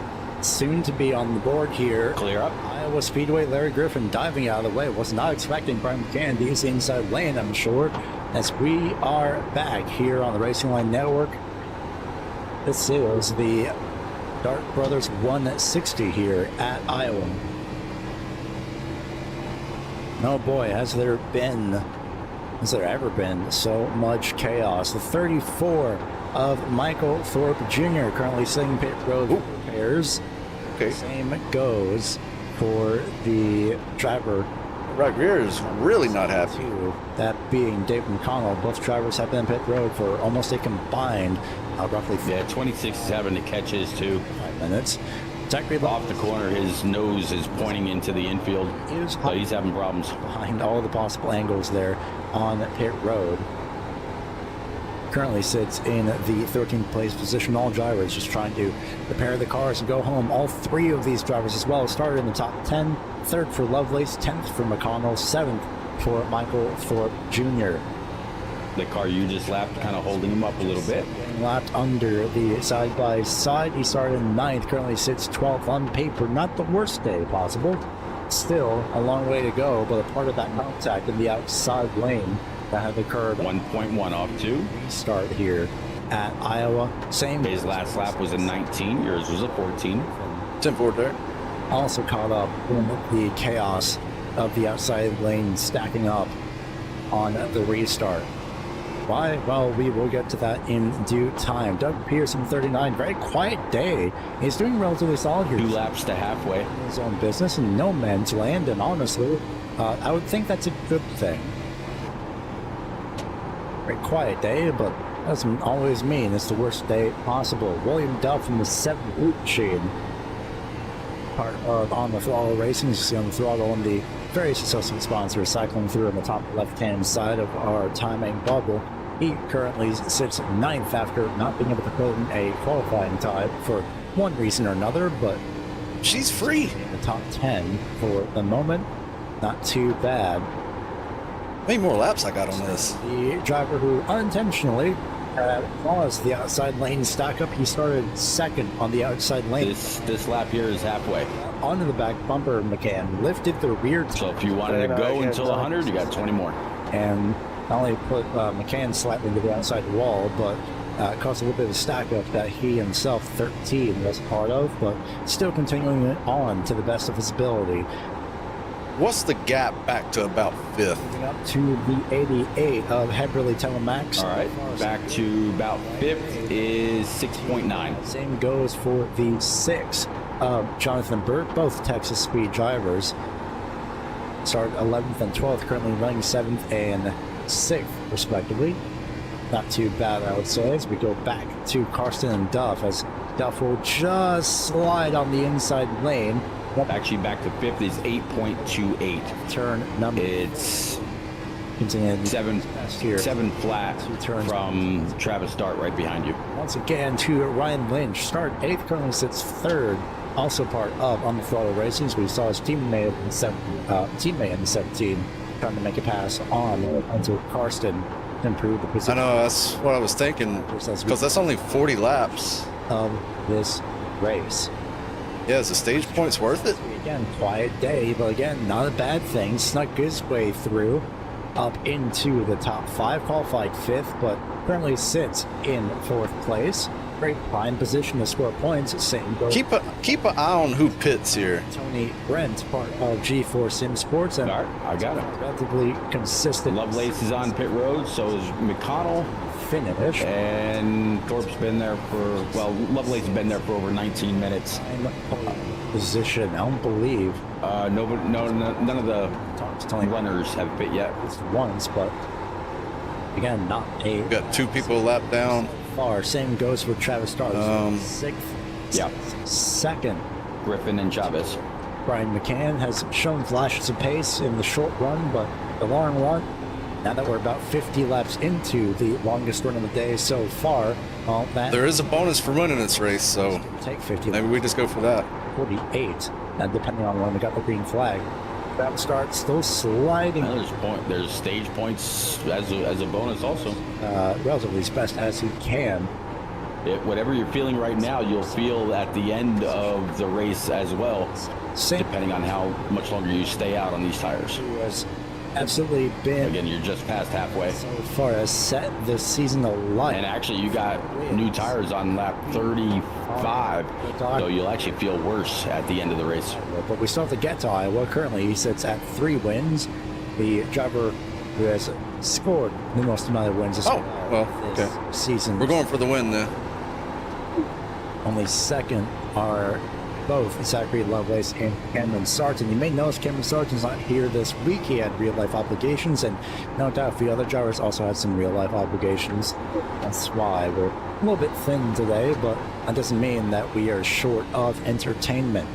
A: soon to be on the board here.
B: Clear up.
A: Iowa Speedway, Larry Griffin diving out of the way. Was not expecting Brian McCann to use the inside lane, I'm sure. As we are back here on the Racing Line Network. This is the Dart Brothers 160 here at Iowa. Oh boy, has there ever been so much chaos? The 34 of Michael Thorpe Jr. currently sitting pit road repairs.
C: Okay.
A: Same goes for the driver
C: Right rear is really not happy.
A: two, that being Dave McConnell. Both drivers have been in pit road for almost a combined roughly
B: Yeah, 26 is having to catch his too.
A: 5 minutes. Technically
B: Off the corner, his nose is pointing into the infield,
A: is
B: so he's having problems.
A: behind all the possible angles there on pit road. Currently sits in the 13th place position. All drivers just trying to repair the cars and go home. All 3 of these drivers as well started in the top 10. 3rd for Lovelace, 10th for McConnell, 7th for Michael Thorpe Jr.
B: The car you just lapped kind of holding him up a little bit.
A: Getting lapped under the side-by-side. He started in 9th, currently sits 12th on paper. Not the worst day possible. Still a long way to go, but a part of that contact in the outside lane that had occurred
B: 1.1 off 2.
A: start here at Iowa. Same.
B: His last lap was a 19. Yours was a 14.
C: 10-4 there.
A: Also caught up in the chaos of the outside lane stacking up on the restart. Why? Well, we will get to that in due time. Doug Pearson, 39, very quiet day. He's doing relatively solid here.
B: 2 laps to halfway.
A: His own business and no man's land, and honestly, I would think that's a good thing. Very quiet day, but doesn't always mean it's the worst day possible. William Duff from the 7th Root Machine, part of On the Throttle Racing. You see On the Throttle and the various associate sponsors cycling through on the top left-hand side of our timing bubble. He currently sits 9th after not being able to put in a qualifying time for one reason or another, but
C: She's free.
A: in the top 10 for the moment. Not too bad.
C: How many more laps I got on this?
A: The driver who unintentionally caused the outside lane stack up, he started 2nd on the outside lane.
B: This lap here is halfway.
A: Onto the back bumper, McCann lifted the rear
B: So if you wanted to go until 100, you got 20 more.
A: and not only put McCann slightly to the outside wall, but caused a little bit of a stack up that he himself, 13, was part of, but still continuing it on to the best of his ability.
C: What's the gap back to about 5th?
A: Moving up to the 88 of Heberly Telemax.
B: All right, back to about 5th is 6.9.
A: Same goes for the 6 of Jonathan Burt, both Texas speed drivers. Started 11th and 12th, currently running 7th and 6th, respectively. Not too bad, I would say, as we go back to Karsten and Duff, as Duff will just slide on the inside lane.
B: Actually, back to fifth is 8.28.
A: Turn number.
B: It's
A: Continuing
B: seven
A: here.
B: flat
A: Two turns.
B: from Travis Start right behind you.
A: Once again to Ryan Lynch. Start 8th, currently sits 3rd. Also part of On the Throttle Racing. We saw his teammate in the 17 trying to make a pass on onto Karsten to improve the
C: I
A: position
C: know, that's what I was thinking. Because that's only 40 laps.
A: of this race.
C: Yeah, is the stage points worth it?
A: Again, quiet day, but again, not a bad thing. Snuck his way through up into the top 5, qualified 5th, but currently sits in 4th place. Great prime position to score points. Same goes
C: Keep an eye on who pits here.
A: Tony Brent, part of G4 Sim Sports, and
B: All right, I got it.
A: relatively consistent
B: Lovelace is on pit road, so is McConnell.
A: finish.
B: And Thorpe's been there for, well, Lovelace has been there for over 19 minutes.
A: Pole position. I don't believe
B: None of the
A: talked to Tony
B: runners have pit yet.
A: at least once, but again, not a
C: We got 2 people lap down.
A: far. Same goes for Travis Stars. 6th,
B: Yeah.
A: 2nd.
B: Griffin and Chavez.
A: Brian McCann has shown flashes of pace in the short run, but the long run, now that we're about 50 laps into the longest run of the day so far, well, that
C: There is a bonus for winning this race, so
A: take 50
C: maybe we just go for that.
A: 48, depending on when we got the green flag. That start still sliding,
B: There's stage points as a bonus also.
A: relatively as best as he can.
B: Whatever you're feeling right now, you'll feel at the end of the race as well,
A: Same
B: depending on how much longer you stay out on these tires.
A: who has absolutely been
B: Again, you're just past halfway.
A: so far as set this season alight.
B: And actually, you got new tires on lap 35, so you'll actually feel worse at the end of the race.
A: But we still have to get to Iowa. Currently, he sits at 3 wins. The driver who has scored the most amount of wins this
C: okay.
A: season.
C: We're going for the win then.
A: Only second are both Zachary Lovelace and Cameron Sarton. You may notice Cameron Sarton's not here this week. He had real-life obligations, and no doubt a few other drivers also had some real-life obligations. That's why we're a little bit thin today, but that doesn't mean that we are short of entertainment.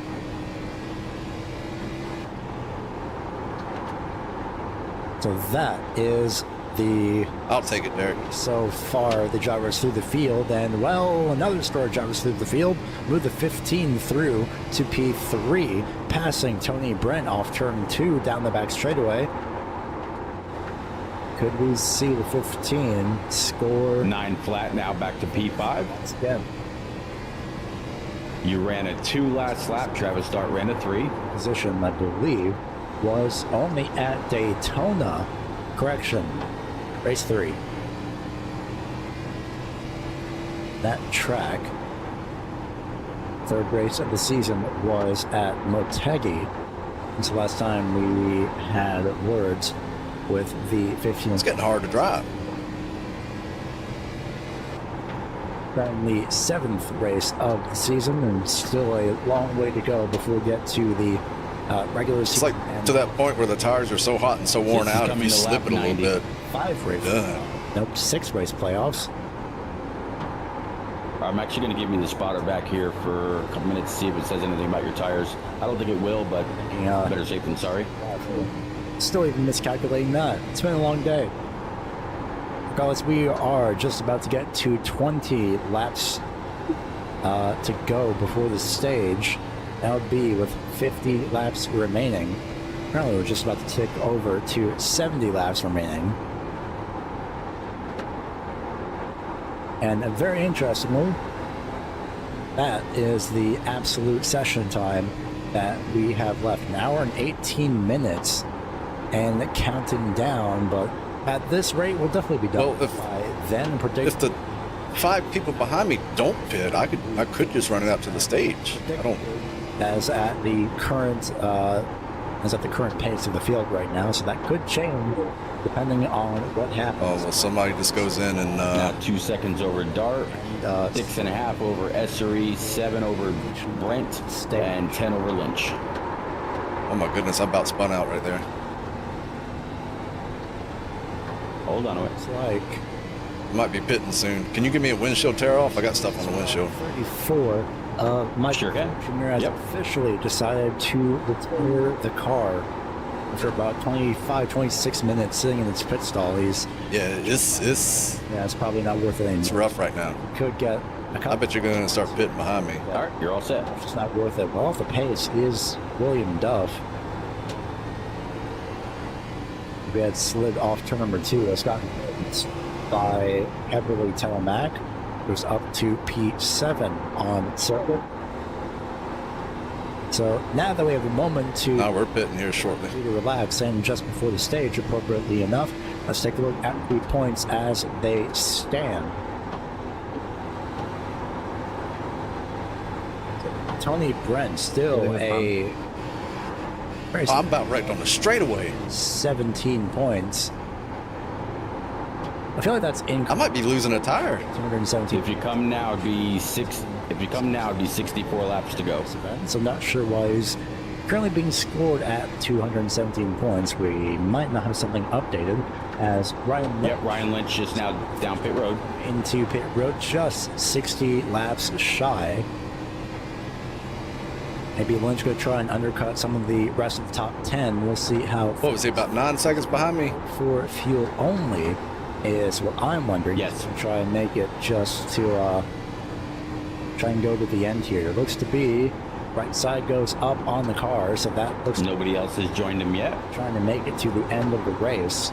A: So that is the
C: I'll take it, Derek.
A: so far the drivers through the field, and well, another store of drivers through the field. Move the 15 through to P3, passing Tony Brent off turn 2 down the back straightaway. Could we see the 15 score
B: 9 flat now back to P5.
A: once again?
B: You ran a 2 last lap. Travis Start ran a 3.
A: Position, I believe, was only at Daytona. Correction, race 3. That track, third race of the season, was at Motegi. Since the last time we had words with the 15.
C: It's getting hard to drive.
A: Then the 7th race of the season, and still a long way to go before we get to the regular
C: It's
A: season.
C: like to that point where the tires are so hot and so worn
B: This is
C: out, if
B: coming
C: you
B: to
C: slip
B: lap
C: it a little
B: 90.
C: bit.
A: 5 races.
C: Ugh.
A: Nope, 6 race playoffs.
B: I'm actually going to give you the spotter back here for a couple minutes to see if it says anything about your tires. I don't think it will, but better safe than sorry.
A: Still even miscalculating that. It's been a long day. Regardless, we are just about to get to 20 laps to go before the stage. That would be with 50 laps remaining. Apparently, we're just about to tick over to 70 laps remaining. And very interestingly, that is the absolute session time that we have left. An hour and 18 minutes and counting down, but at this rate, we'll definitely be done
C: Well,
A: by then.
C: If the 5 people behind me don't pit, I could just run it out to the stage. I don't.
A: As at the current pace of the field right now, so that could change depending on what happens.
C: Oh well, somebody just goes in and
B: Now 2 seconds over Dart, 6.5 over Essery, 7 over Brent, and 10 over Lynch.
C: oh my goodness, I about spun out right there.
B: Hold on to it.
A: It's like
C: Might be pitting soon. Can you give me a windshield tear off? I got stuff on the windshield.
A: 34. Mike
B: Sure can.
A: Jr. has
B: Yep.
A: officially decided to retire the car after about 25, 26 minutes sitting in its pit stall. It's probably not worth it anymore.
C: rough right now.
A: Could get a
C: I
A: couple.
C: bet you're going to start pitting behind me.
B: All right, you're all set.
A: It's just not worth it. Well, off the pace is William Duff. We had slid off turn number 2. That's gotten by Everly Telemac. It was up to P7 on circuit. So now that we have a moment to
C: Now we're pitting here shortly.
A: relax and just before the stage, appropriately enough, let's take a look at the points as they stand. Tony Brent still a very
C: Oh, I'm about right on the straightaway.
A: 17 points. I feel like that's
C: I
A: incorrect.
C: might be losing a tire.
A: 217.
B: If you come now, it'd be 64 laps to go.
A: So I'm not sure why he's currently being scored at 217 points. We might not have something updated as Ryan
B: Yep, Ryan Lynch is now down pit road.
A: into pit road, just 60 laps shy. Maybe Lynch going to try and undercut some of the rest of the top 10. We'll see how.
C: What was he, about 9 seconds behind me?
A: For fuel only is what I'm wondering.
B: Yes.
A: To try and make it just to try and go to the end here. It looks to be right side goes up on the car, so that looks
B: Nobody else has joined him yet.
A: trying to make it to the end of the race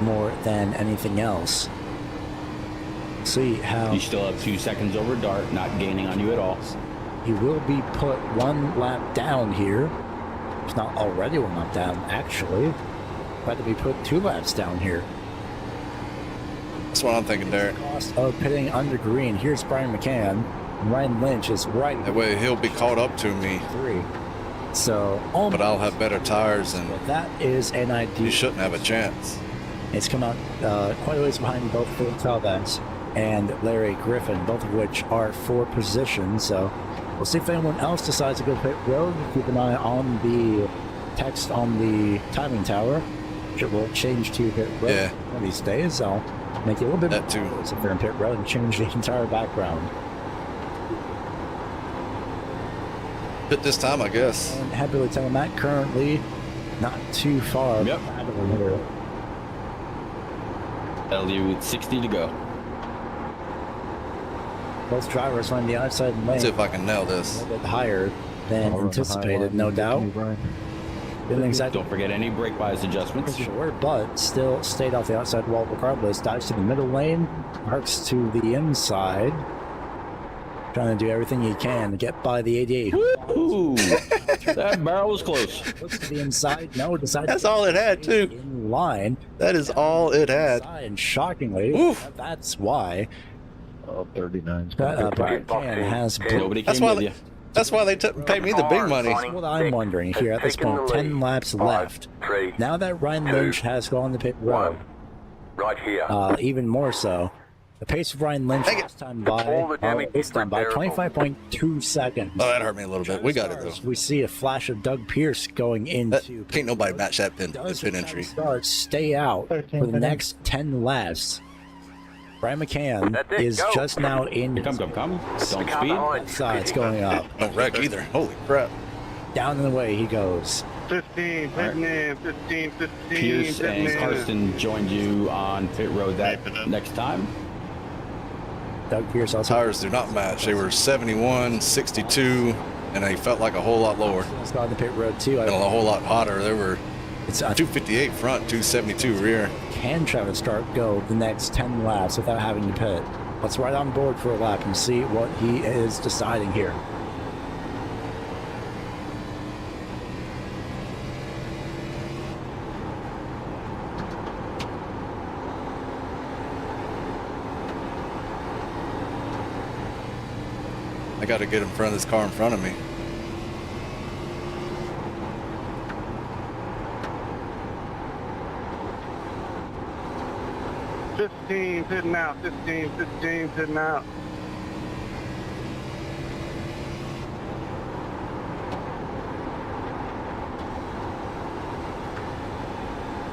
A: more than anything else. See how
B: You still have 2 seconds over Dart, not gaining on you at all.
A: he will be put one lap down here. It's not already one lap down, actually. About to be put 2 laps down here.
C: That's what I'm thinking, Derek.
A: Cost of pitting under green. Here's Brian McCann. And Ryan Lynch is right
C: That way he'll be caught up to me,
A: 3. So almost.
C: but I'll have better tires and
A: That is an idea.
C: you shouldn't have a chance.
A: It's come out quite a ways behind both Phil Talbot and Larry Griffin, both of which are 4 positions. So we'll see if anyone else decides to go pit road. Keep an eye on the text on the timing tower. It will change to pit road
C: Yeah.
A: one of these days. I'll make it a little bit
C: That too.
A: more if they're in pit road and change the entire background.
C: Pit this time, I guess.
A: And happily tell Matt currently not too far.
B: Yep.
A: battling here.
B: LU with 60 to go.
A: Both drivers find the outside lane
C: Let's see if
A: a
C: I can nail this.
A: little bit higher than anticipated, no doubt. Didn't exactly
B: Don't forget any brake bias adjustments.
A: sure, but still stayed off the outside wall regardless. Dives to the middle lane, parks to the inside. Trying to do everything he can to get by the 88.
B: Ooh, that barrel was close.
A: Looks to the inside. No, decides
C: That's
A: to
C: all it had, too.
A: in line.
C: That is all it had.
A: And shockingly,
C: Oof.
A: that's why
E: 39.
A: Brian McCann has
B: Nobody
C: That's
B: came
C: why
B: with you.
C: That's why they paid me the big money.
A: That's what I'm wondering here at this point. 10 laps left. Now that Ryan Lynch has gone to pit road,
H: Right here.
A: even more so, the pace of Ryan Lynch
C: Dang it.
A: this time by
H: All the damage
A: 25.2 seconds.
C: Oh, that hurt me a little bit. We got it, though.
A: We see a flash of Doug Pierce going
C: That,
A: into
C: can't nobody match that pin
A: does
C: entry.
A: start, stay out for the next 10 laps. Brian McCann
H: That's it,
A: is
H: go.
A: just now in
B: Come. Don't speed.
A: sides going up.
C: Don't wreck either. Holy crap.
A: Down and away he goes.
E: 15, pitting in, 15, 15,
B: Pierce
E: pitting
B: and
E: in.
B: Karsten joined you on pit road that next time.
A: Doug Pierce also
C: Tires do not match. They were 71, 62, and they felt like a whole lot lower
A: has gone to pit road too.
C: and a whole lot hotter. They were
A: It's
C: 258 front, 272 rear.
A: can Travis start go the next 10 laps without having to pit. Let's ride on board for a lap and see what he is deciding here.
C: I got to get in front of this car in front of me.
E: Fifteen, pitting out, 15, 15, pitting out.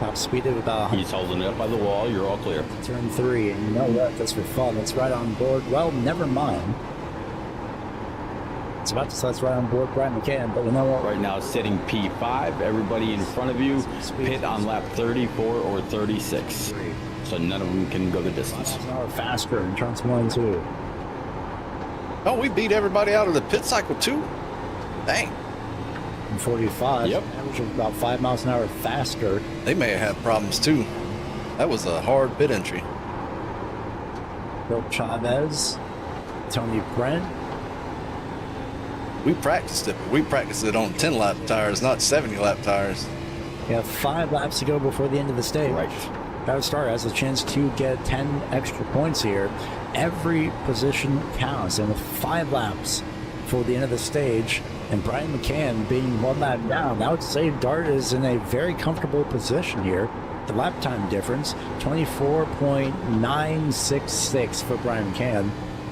A: Top speed of about 100.
B: He's holding it up by the wall. You're all clear.
A: Turn 3, and you know what? That's for fun. It's right on board. Well, never mind. It's about to say it's right on board Brian McCann, but you know what?
B: Right now, sitting P5. Everybody in front of you pit on lap 34 or 36. So none of them can go the distance.
A: Miles an hour faster in turns 1 and 2.
C: Oh, we beat everybody out of the pit cycle too. Dang.
A: And 45.
B: Yep.
A: Average of about 5 miles an hour faster.
C: They may have had problems too. That was a hard pit entry.
A: Bill Chavez, Tony Brent.
C: We practiced it, but we practiced it on 10 lap tires, not 70 lap tires.
A: We have 5 laps to go before the end of the stage.
B: Right.
A: Travis Starr has a chance to get 10 extra points here. Every position counts, and with 5 laps for the end of the stage, and Brian McCann being 1 lap down, I would say Dart is in a very comfortable position here. The lap time difference, 24.966 for Brian McCann,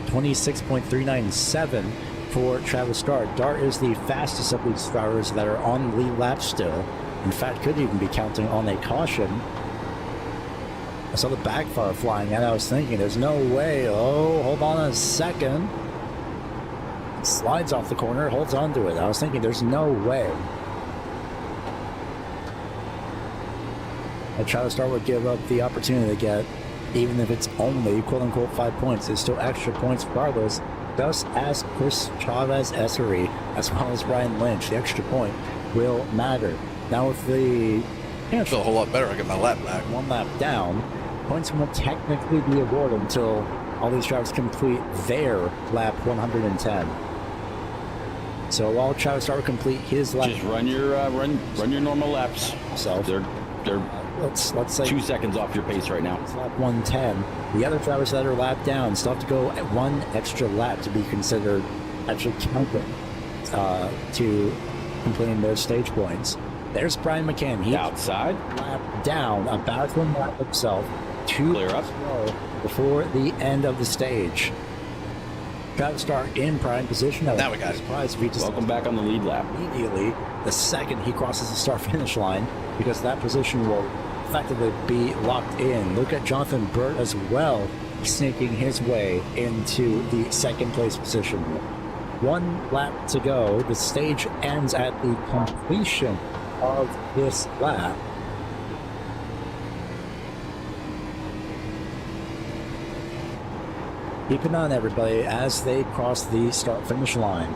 A: 26.397 for Travis Starr. Dart is the fastest of these drivers that are on the lead lap still. In fact, could even be counting on a caution. I saw the backfire flying and I was thinking, there's no way. Oh, hold on a second. Slides off the corner, holds on to it. I was thinking, there's no way. I try to start would give up the opportunity to get, even if it's only quote unquote 5 points, it's still extra points regardless. Just as Chris Chavez SRE, as well as Brian Lynch, the extra point will matter. Now with the
C: I feel a whole lot better. I get my lap back.
A: 1 lap down, points will technically be awarded until all these drivers complete their lap 110. So while Travis Starr will complete his lap,
B: Just run your normal laps.
A: so
B: They're
A: let's say
B: 2 seconds off your pace right now.
A: it's lap 110. The other drivers that are lap down still have to go at 1 extra lap to be considered actually counted to completing their stage points. There's Brian McCann. He
B: Outside.
A: lap down, about to lap himself. 2
B: Clear up.
A: laps before the end of the stage. Travis Starr in prime position.
C: Now we got it.
A: Surprised if he just
B: Welcome back on the lead lap.
A: immediately the second he crosses the start finish line, because that position will effectively be locked in. Look at Jonathan Burt as well, sneaking his way into the second place position. 1 lap to go. The stage ends at the completion of this lap. Keep an eye on everybody as they cross the start finish line.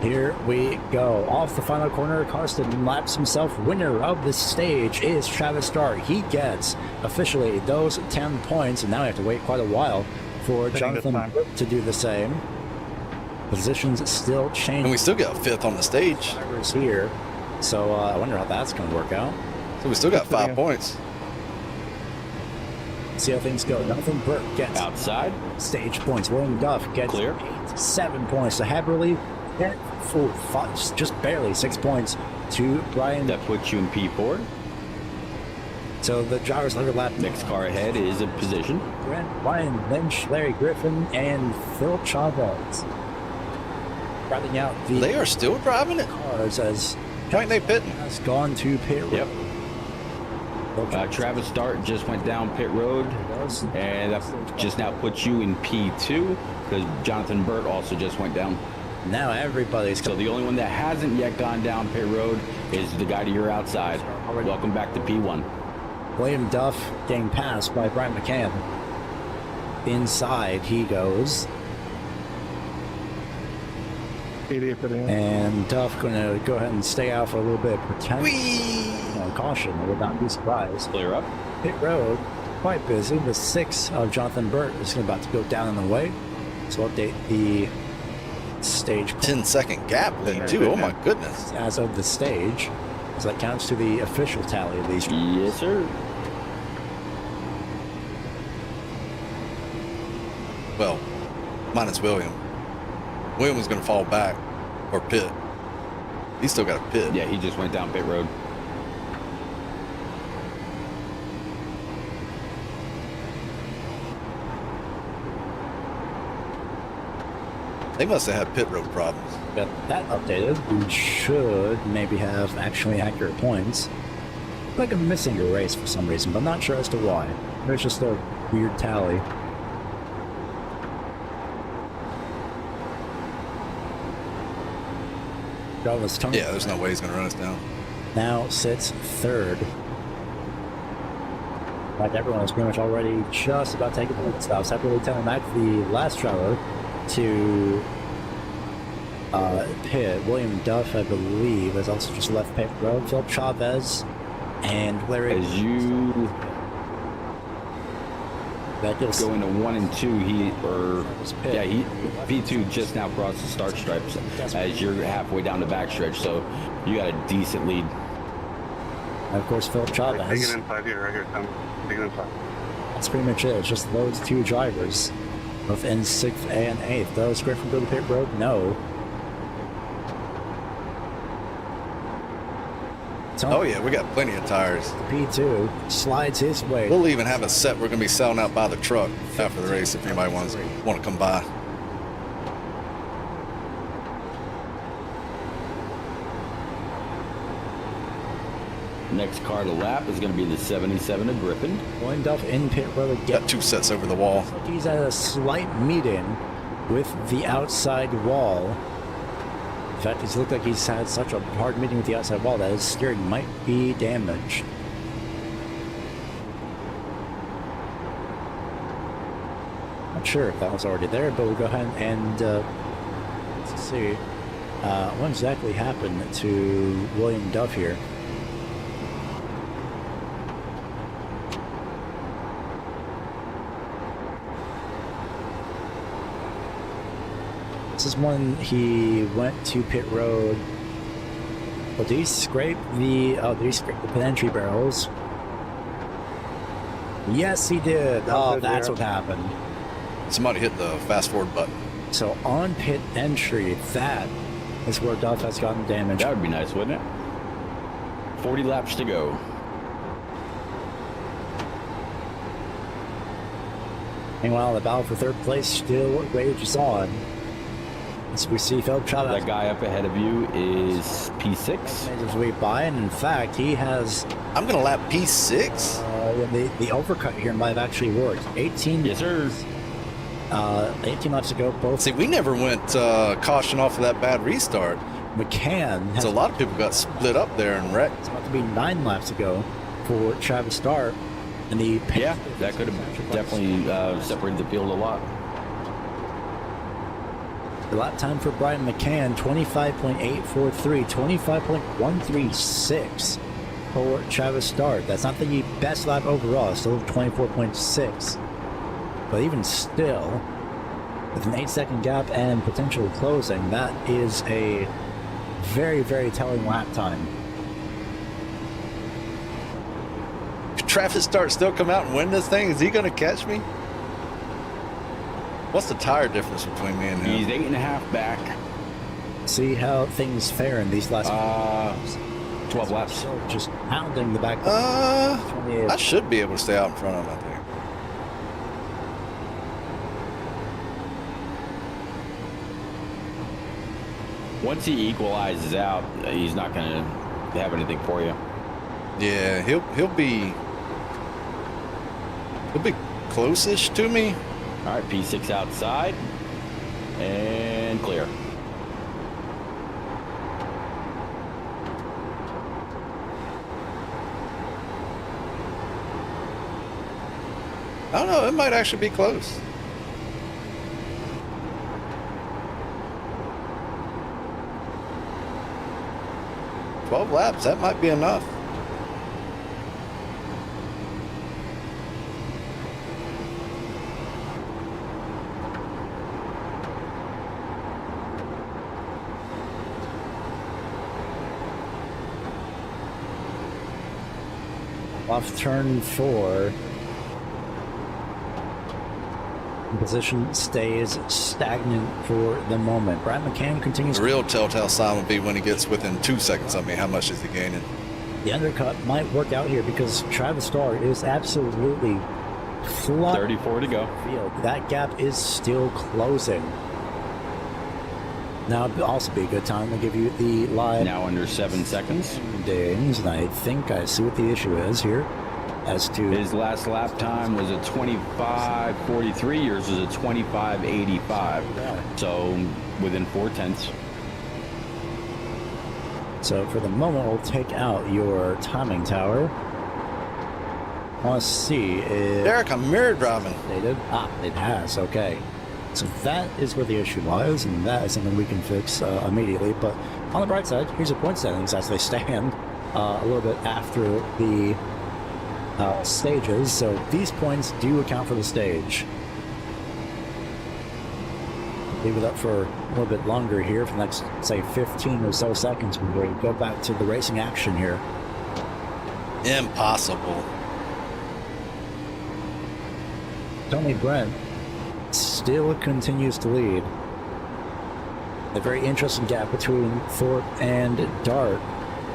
A: Here we go. Off the final corner, Karsten laps himself. Winner of the stage is Travis Starr. He gets officially those 10 points, and now I have to wait quite a while for
D: Hitting
A: Jonathan
D: this time.
A: to do the same. Positions still change.
C: And we still got 5th on the stage.
A: Drivers here, so I wonder how that's going to work out.
C: So we still got
D: Good for
C: 5
D: you.
C: points.
A: See how things go. Jonathan Burke gets
B: Outside.
A: stage points. William Duff gets
B: Clear.
A: 7 points. To Haberly, just barely 6 points to Brian.
B: That puts you in P4.
A: So the drivers that are lap
B: Next car ahead is a position.
A: Brent, Ryan Lynch, Larry Griffin, and Phil Chavez. Rounding out the
C: They are still driving it.
A: cars as
C: Why ain't they pitting?
A: has gone to pit road.
B: Yep.
A: Phil Chavez
B: Travis Start just went down pit road,
A: does.
B: and that just now puts you in P2 because Jonathan Burt also just went down.
A: Now everybody's
B: So the only one that hasn't yet gone down pit road is the guy to your outside. Welcome back to P1.
A: William Duff getting passed by Brian McCann. Inside he goes.
E: 88 for the end.
A: And Duff going to go ahead and stay out for a little bit. Pretend caution. I would not be surprised.
B: Clear up.
A: Pit road, quite busy. The 6 of Jonathan Burt is about to go down in the way. So update the stage
C: 10-second gap lead too. Oh my goodness.
A: as of the stage. So that counts to the official tally of these.
B: Yes, sir.
C: Well, minus William. William was going to fall back or pit. He's still got a pit.
B: Yeah, he just went down pit road.
C: They must have had pit road problems.
A: Got that updated. We should maybe have actually accurate points. Like I'm missing a race for some reason, but I'm not sure as to why. There's just a weird tally. Jarvis Tony
C: Yeah, there's no way he's going to run us down.
A: now sits third. Like everyone is pretty much already just about taking the pit stops. Separately telling back the last driver to pit. William Duff, I believe, has also just left pit road. Philip Chavez and Larry.
B: As you
A: That gives
B: go into 1 and 2, P2 just now crossed the start stripes as you're halfway down the backstretch, so you got a decent lead.
A: and of course Philip
E: Take
A: Chavez.
E: it inside here, right here, Tom. Take it inside.
A: That's pretty much it. It's just those two drivers, both in 6th and 8th. Does Griffin go to pit road? No.
C: Oh, yeah, we got plenty of tires.
A: P2 slides his way.
C: We'll even have a set we're going to be selling out by the truck after the race if anybody want to come by.
B: Next car to lap is going to be the 77 of Griffin.
A: William Duff in pit road.
C: Got 2 sets over the wall.
A: He's at a slight meet-in with the outside wall. In fact, he's looked like he's had such a hard meeting with the outside wall that his steering might be damaged. Not sure if that was already there, but we'll go ahead and let's see what exactly happened to William Duff here. This is when he went to pit road. Well, did he scrape the pit entry barrels? Yes, he did. Oh, that's what happened.
C: Somebody hit the fast forward button.
A: So on pit entry, that is where Duff has gotten damaged.
B: That would be nice, wouldn't it? 40 laps to go.
A: Meanwhile, the battle for third place still rages on. As we see Philip Chavez.
B: That guy up ahead of you is P6.
A: Made his way by, and in fact, he has
C: I'm going to lap P6.
A: the overcut here might have actually worked. 18.
B: Yes, sir.
A: 18 laps ago, both
C: See, we never went caution off of that bad restart.
A: McCann has
C: So a lot of people got split up there and wrecked.
A: it's about to be 9 laps ago for Travis Starr. And the
B: Yeah, that could have definitely separated the field a lot.
A: The lap time for Brian McCann, 25.843, 25.136 for Travis Starr. That's not the best lap overall, still 24.6. But even still, with an 8-second gap and potential closing, that is a very, very telling lap time.
C: If Travis Start still come out and win this thing, is he going to catch me? What's the tire difference between me and him?
B: He's 8.5 back.
A: See how things fare in these last
B: 12 laps.
A: So just pounding the back.
C: I should be able to stay out in front of him, I think.
B: Once he equalizes out, he's not going to have anything for you.
C: Yeah, he'll be close-ish to me.
B: All right, P6 outside and clear.
C: I don't know, it might actually be close. "12 laps, that might be enough."
A: Off turn 4. Position stays stagnant for the moment. Brad McCann continues.
C: The real telltale sign would be when he gets within 2 seconds of me. How much is he gaining?
A: The undercut might work out here because Travis Starr is absolutely flooding
B: 34 to go.
A: the field. That gap is still closing. Now would also be a good time to give you the live
B: Now under 7 seconds.
A: standings, and I think I see what the issue is here. As to
B: His last lap time was a 25:43. Yours was a 25:85. So within 4/10.
A: So for the moment, we'll take out your timing tower. I want to see if
C: Derek, I'm mirror driving.
A: stated. It has. Okay. So that is where the issue lies, and that is something we can fix immediately. But on the bright side, here's your point standings as they stand a little bit after the stages. So these points do account for the stage. Leave it up for a little bit longer here for the next, say, 15 or so seconds. We'll go back to the racing action here.
C: Impossible.
A: Tony Brent still continues to lead. A very interesting gap between Thorpe and Dart,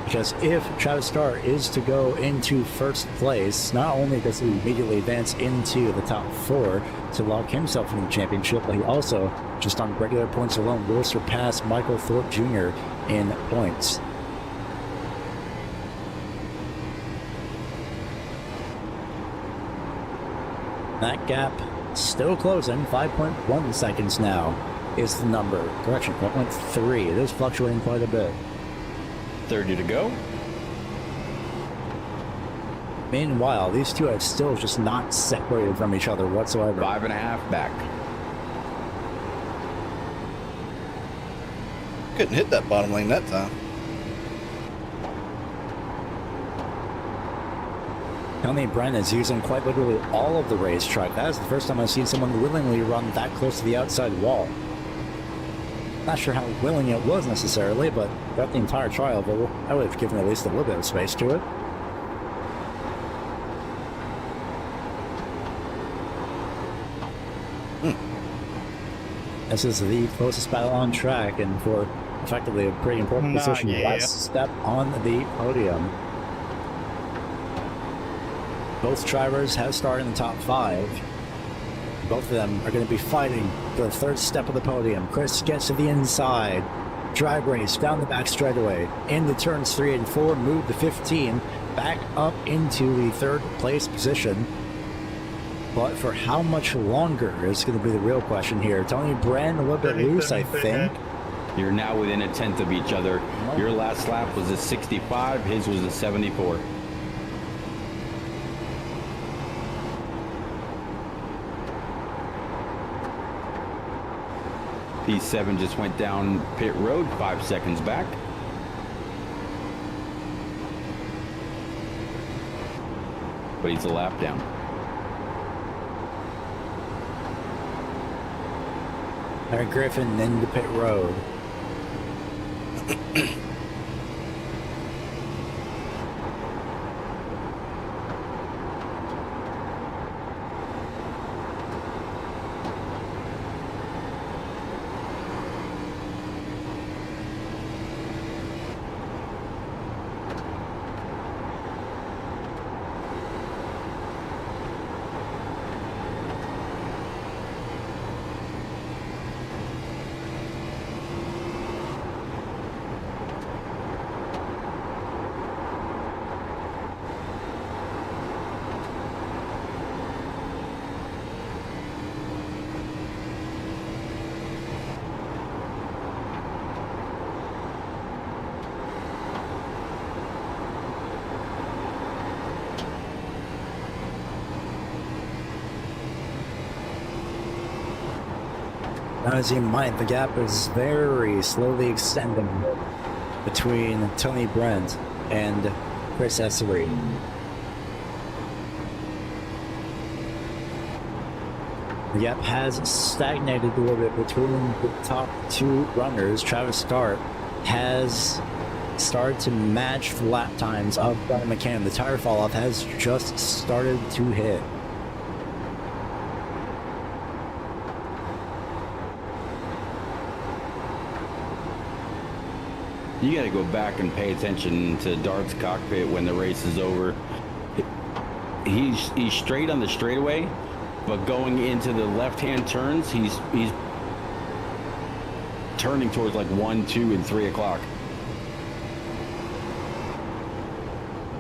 A: because if Travis Dart is to go into first place, not only does he immediately advance into the top 4 to lock himself in the championship, but he also, just on regular points alone, will surpass Michael Thorpe Jr. in points. That gap still closing. 5.1 seconds now is the number. Correction, 1.3. It is fluctuating quite a bit.
B: 30 to go.
A: Meanwhile, these two have still just not separated from each other whatsoever.
B: 5.5 back.
C: Couldn't hit that bottom lane that time.
A: Tony Brent is using quite literally all of the racetrack. That is the first time I've seen someone willingly run that close to the outside wall. Not sure how willing it was necessarily, but throughout the entire trial, but I would have given at least a little bit of space to it. This is the closest battle on track, and for effectively a pretty important
D: Not
A: position.
D: yet.
A: Last step on the podium. Both drivers have started in the top 5. Both of them are going to be fighting for the third step of the podium. Chris gets to the inside. Drag race down the back straightaway. Into turns 3 and 4. Move to 15. Back up into the third place position. But for how much longer is going to be the real question here. Tony Brand a little bit loose, I think.
B: You're now within 1/10 of each other. Your last lap was a 65. His was a 74. P7 just went down pit road 5 seconds back. But he's a lap down.
A: Eric Griffin into pit road. Now, as you might, the gap is very slowly extending between Tony Brent and Chris S7R7. The gap has stagnated a little bit between the top 2 runners. Travis Dart has started to match the lap times of Brian McCann. The tire fall off has just started to hit.
B: You got to go back and pay attention to Dart's cockpit when the race is over. He's straight on the straightaway, but going into the left-hand turns, he's turning towards like 1, 2, and 3 o'clock.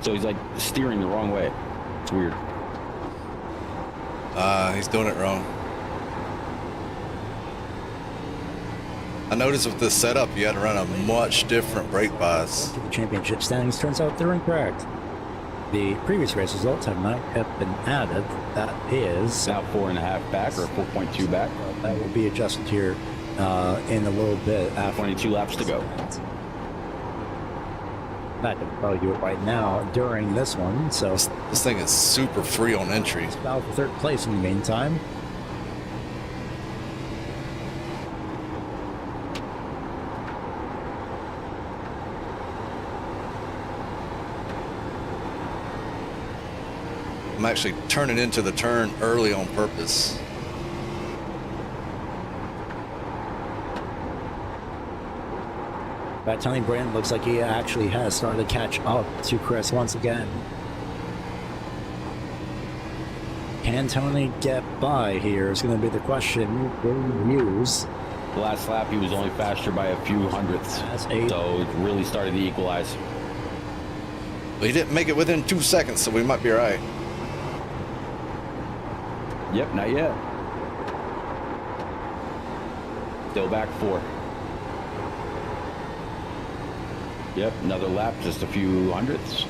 B: So he's like steering the wrong way. It's weird.
C: He's doing it wrong. I noticed with this setup, you had to run a much different brake bias.
A: The championship standings turns out they're incorrect. The previous race results have not have been added. That is
B: Now 4.5 back or 4.2 back.
A: that will be adjusted here in a little bit after
B: 22 laps to go.
A: I can probably do it right now during this one. So
C: This thing is super free on entry.
A: about for third place in the meantime.
C: I'm actually turning into the turn early on purpose.
A: But Tony Brand looks like he actually has started to catch up to Chris once again. Can Tony get by here is going to be the question. Will use
B: The last lap, he was only faster by a few hundredths.
A: as a
B: So it really started to equalize.
C: But he didn't make it within 2 seconds, so we might be right.
B: Yep, not yet. Still back 4. Yep, another lap, just a few hundredths.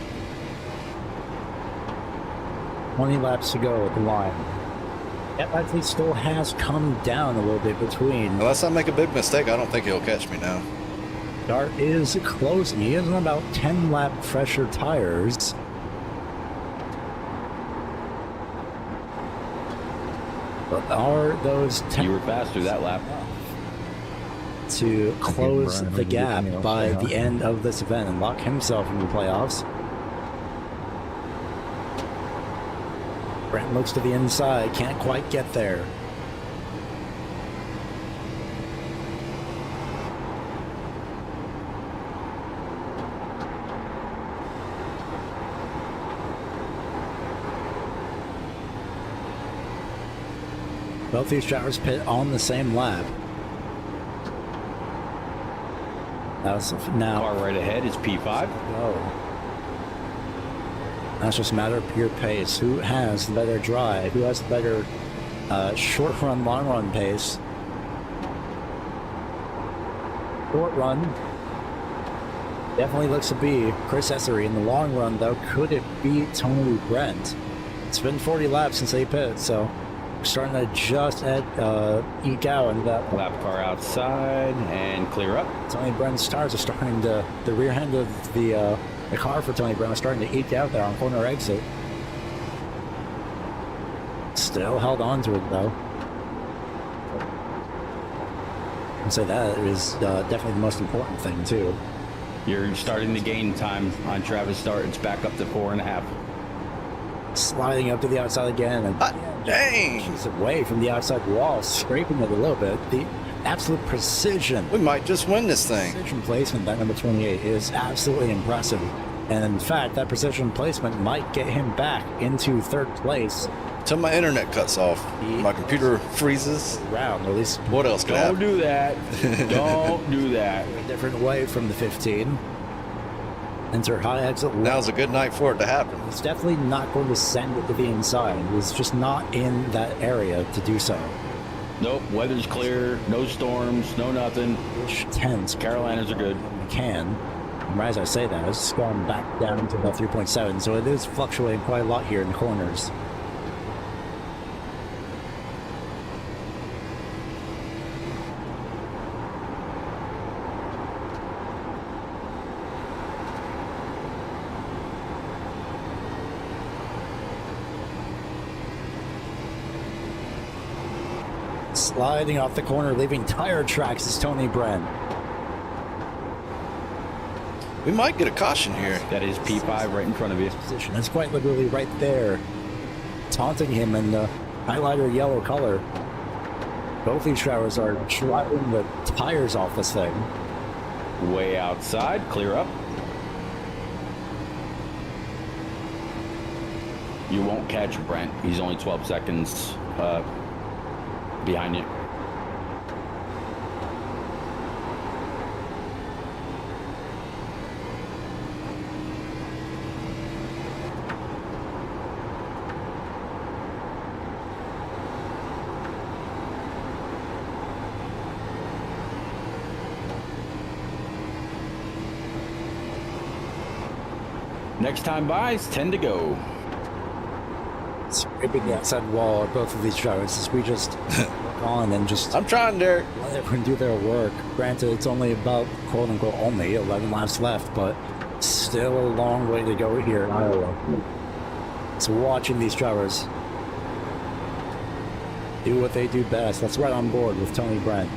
A: 20 laps to go at the line. That actually still has come down a little bit between.
C: Unless I make a big mistake, I don't think he'll catch me now.
A: Dart is closing. He is on about 10 lap fresher tires. But are those 10
B: You were faster that lap.
A: to close
G: Brian,
A: the
G: maybe
A: gap
G: you can
A: by
G: also
A: the end of this event and lock himself into the playoffs? Brent looks to the inside, can't quite get there. Both these drivers pit on the same lap. That was now.
B: Car right ahead is P5.
A: Go. That's just a matter of pure pace. Who has the better drive? Who has the better short run, long run pace? Short run definitely looks to be Chris Essery. In the long run, though, could it be Tony Brent? It's been 40 laps since they pit, so we're starting to just eke out into that.
B: Lap car outside and clear up.
A: Tony Brent's tires are starting to, the rear end of the car for Tony Brent is starting to eke out there on corner exit. Still held on to it though. I'd say that is definitely the most important thing too.
B: You're starting to gain time on Travis start. It's back up to 4.5.
A: Sliding up to the outside again and
C: Dang!
A: keeps away from the outside wall, scraping it a little bit. The absolute precision.
C: We might just win this thing.
A: Precision placement, that number 28, is absolutely impressive. And in fact, that precision placement might get him back into third place
C: Till my internet cuts off. My computer freezes.
A: round, or at least
C: What else could
B: Don't
C: happen?
B: do that. Don't do that.
A: a different way from the 15. Enter high exit.
C: Now's a good night for it to happen.
A: He's definitely not going to send it to the inside. He's just not in that area to do so.
B: Nope, weather's clear. No storms, no nothing.
A: Which tends
B: Carolinas are good.
A: can. And as I say that, it's going back down to about 3.7, so it is fluctuating quite a lot here in the corners. Sliding off the corner, leaving tire tracks is Tony Brent.
C: We might get a caution here.
B: That is P5 right in front of you.
A: Position. It's quite literally right there, taunting him in the highlighter yellow color. Both these drivers are driving the tires off this thing.
B: Way outside, clear up. You won't catch Brent. He's only 12 seconds behind you. Next time by is 10 to go.
A: Scraping the outside wall of both of these drivers as we just work on and just
C: I'm trying, Derek.
A: let everyone do their work. Granted, it's only about, quote unquote, only 11 laps left, but still a long way to go here in Iowa. So watching these drivers do what they do best. That's right on board with Tony Brent.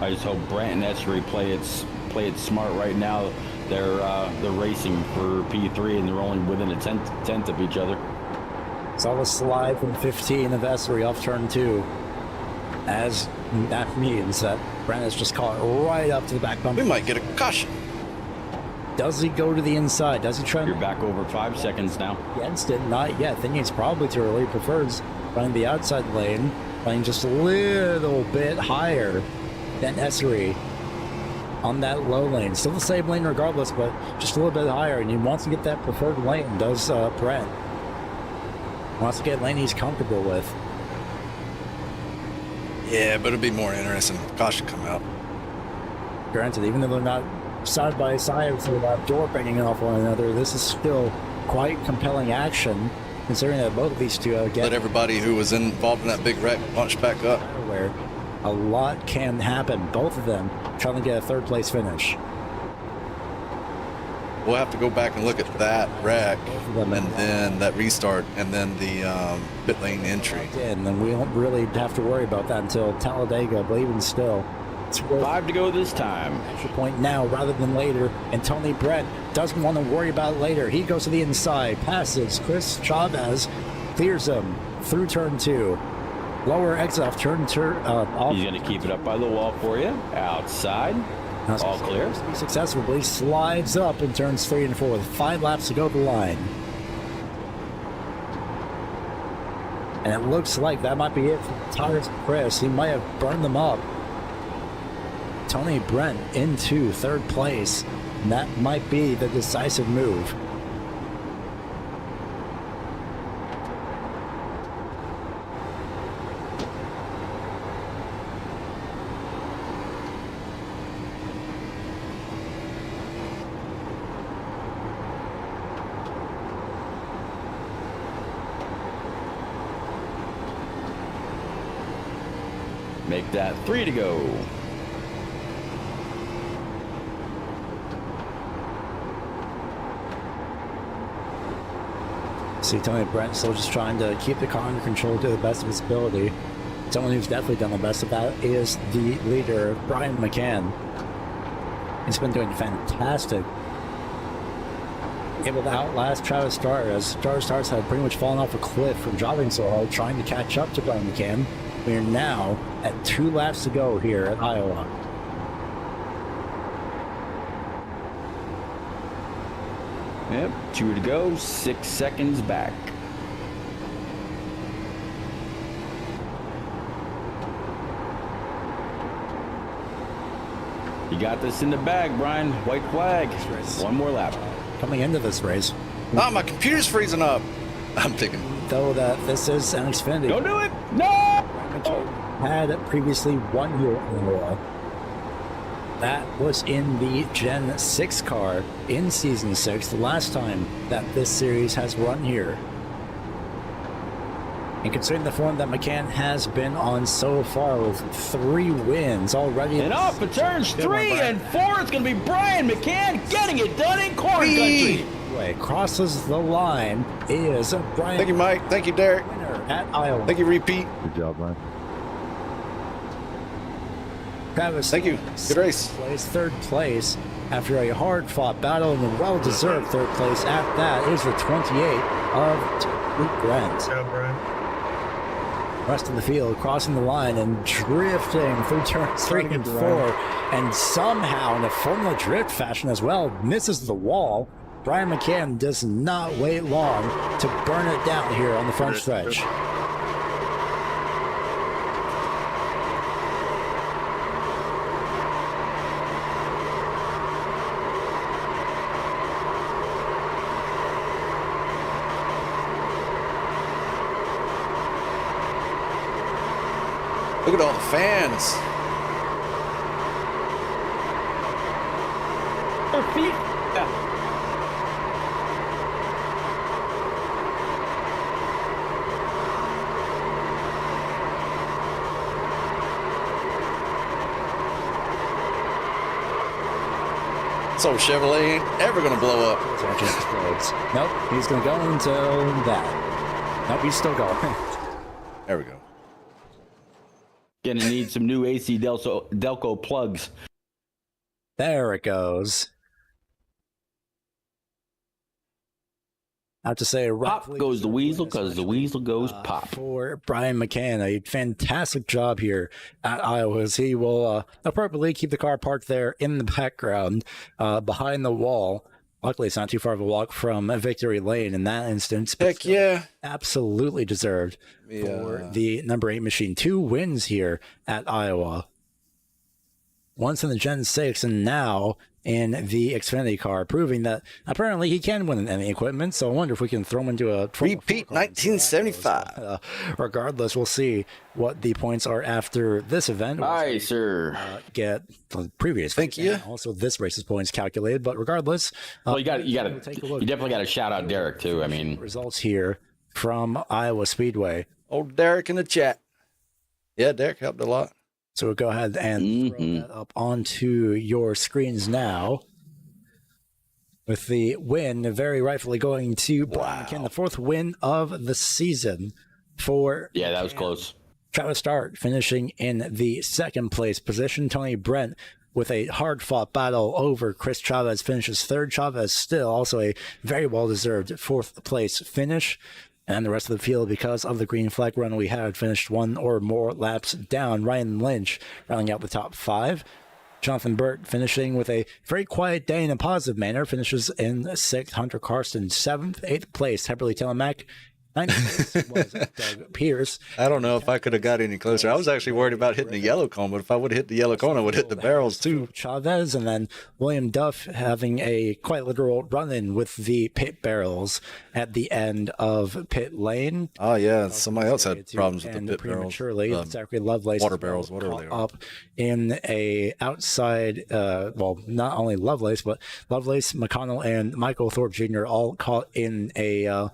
B: I just hope Brant and Essery play it smart right now. They're racing for P3 and they're only within a tenth of each other.
A: Saw the slide from 15 of Essery off turn 2. As that means that Brent has just caught right up to the back bumper.
C: We might get a caution.
A: Does he go to the inside? Does he try
B: You're back over 5 seconds now.
A: against it? Not yet. Thinking it's probably too early. Prefers running the outside lane, running just a little bit higher than Essery on that low lane. Still the same lane regardless, but just a little bit higher. And he wants to get that preferred lane, does Brent. Wants to get a lane he's comfortable with.
C: Yeah, but it'll be more interesting if caution come out.
A: Granted, even though they're not side by side with that door banging off one another, this is still quite compelling action, considering that both of these two get
C: Let everybody who was involved in that big wreck punch back up.
A: where a lot can happen. Both of them trying to get a third place finish.
C: We'll have to go back and look at that wreck
A: of them
C: and then that restart and then the pit lane entry.
A: And then we don't really have to worry about that until Talladega, but even still, it's worth
B: 5 to go this time.
A: an extra point now rather than later. And Tony Brent doesn't want to worry about it later. He goes to the inside, passes Chris Chavez, clears him through turn 2. Lower exit off turn off.
B: He's going to keep it up by the wall for you. Outside. All clear.
A: He successfully slides up in turns 3 and 4 with 5 laps to go to the line. And it looks like that might be it for the tires of Chris. He might have burned them up. Tony Brent into third place. And that might be the decisive move.
B: Make that 3 to go.
A: See Tony Brent still just trying to keep the car under control to the best of his ability. Someone who's definitely done the best of that is the leader, Brian McCann. He's been doing fantastic. Able to outlast Travis Starr, as Travis Starr had pretty much fallen off a cliff from driving so hard, trying to catch up to Brian McCann. We are now at 2 laps to go here at Iowa.
B: Yep, 2 to go, 6 seconds back. You got this in the bag, Brian. White flag. One more lap.
A: Coming into this race,
C: Oh, my computer's freezing up. I'm thinking.
A: though that this is an Xfinity.
B: Don't do it! No!
A: Had previously won here in Iowa. That was in the Gen 6 car in Season 6, the last time that this series has run here. And considering the form that McCann has been on so far with 3 wins already.
B: And off of turns
A: Good one,
B: 3
A: Brian.
B: and 4, it's going to be Brian McCann getting it done in corn country.
A: Way crosses the line is Brian.
C: Thank you, Mike. Thank you, Derek.
A: Winner at Iowa.
C: Thank you, Repeat.
G: Good job, Brian.
A: Travis,
C: Thank you. Good race.
A: Place third place after a hard-fought battle and a well-deserved third place. At that is the 28 of Luke Brent.
D: Yeah, Brian.
A: Rest of the field crossing the line and drifting through turns 3 and 4, and somehow in a Formula Drift fashion as well, misses the wall. Brian McCann does not wait long to burn it down here on the front stretch.
C: Look at all the fans.
B: Their feet.
C: So Chevrolet ain't ever gonna blow up.
A: Nope, he's going to go until that. Nope, he's still going.
C: There we go.
B: Gonna need some new AC Delco plugs.
A: There it goes. I have to say,
B: Pop goes the weasel because the weasel goes pop.
A: For Brian McCann, a fantastic job here at Iowa, as he will appropriately keep the car parked there in the background behind the wall. Luckily, it's not too far of a walk from victory lane in that instance. But
C: Heck yeah.
A: absolutely deserved for the number 8 machine. 2 wins here at Iowa. Once in the Gen 6 and now in the Xfinity car, proving that apparently he can win in any equipment. So I wonder if we can throw him into a
C: Repeat 1975.
A: Regardless, we'll see what the points are after this event.
B: Aye, sir.
A: Get the previous.
C: Thank you.
A: Also, this race's points calculated, but regardless,
B: Well, you definitely got to shout out Derek too. I mean,
A: results here from Iowa Speedway.
C: Old Derek in the chat. Yeah, Derek helped a lot.
A: So we'll go ahead and throw that up onto your screens now. With the win very rightfully going to Brian McCann, the 4th win of the season for
B: that was close.
A: Travis Start finishing in the 2nd place position. Tony Brent with a hard-fought battle over Chris Chavez finishes 3rd. Chavez still also a very well-deserved 4th place finish. And the rest of the field, because of the green flag run we had, finished 1 or more laps down. Ryan Lynch rounding out the top 5. Jonathan Burt finishing with a very quiet day in a positive manner, finishes in 6th. Hunter Karsten 7th. 8th place, Heberly Telemack. 9th place was Doug Pierce.
C: I don't know if I could have got any closer. I was actually worried about hitting the yellow cone, but if I would have hit the yellow cone, I would have hit the barrels too.
A: Chavez, and then William Duff having a quite literal run-in with the pit barrels at the end of pit lane.
C: Oh yeah, somebody else had problems with the pit barrels.
A: Prematurely, Zachary Lovelace
C: water barrels, whatever they are.
A: Up in a outside, not only Lovelace, but Lovelace, McConnell, and Michael Thorpe Jr. all caught in a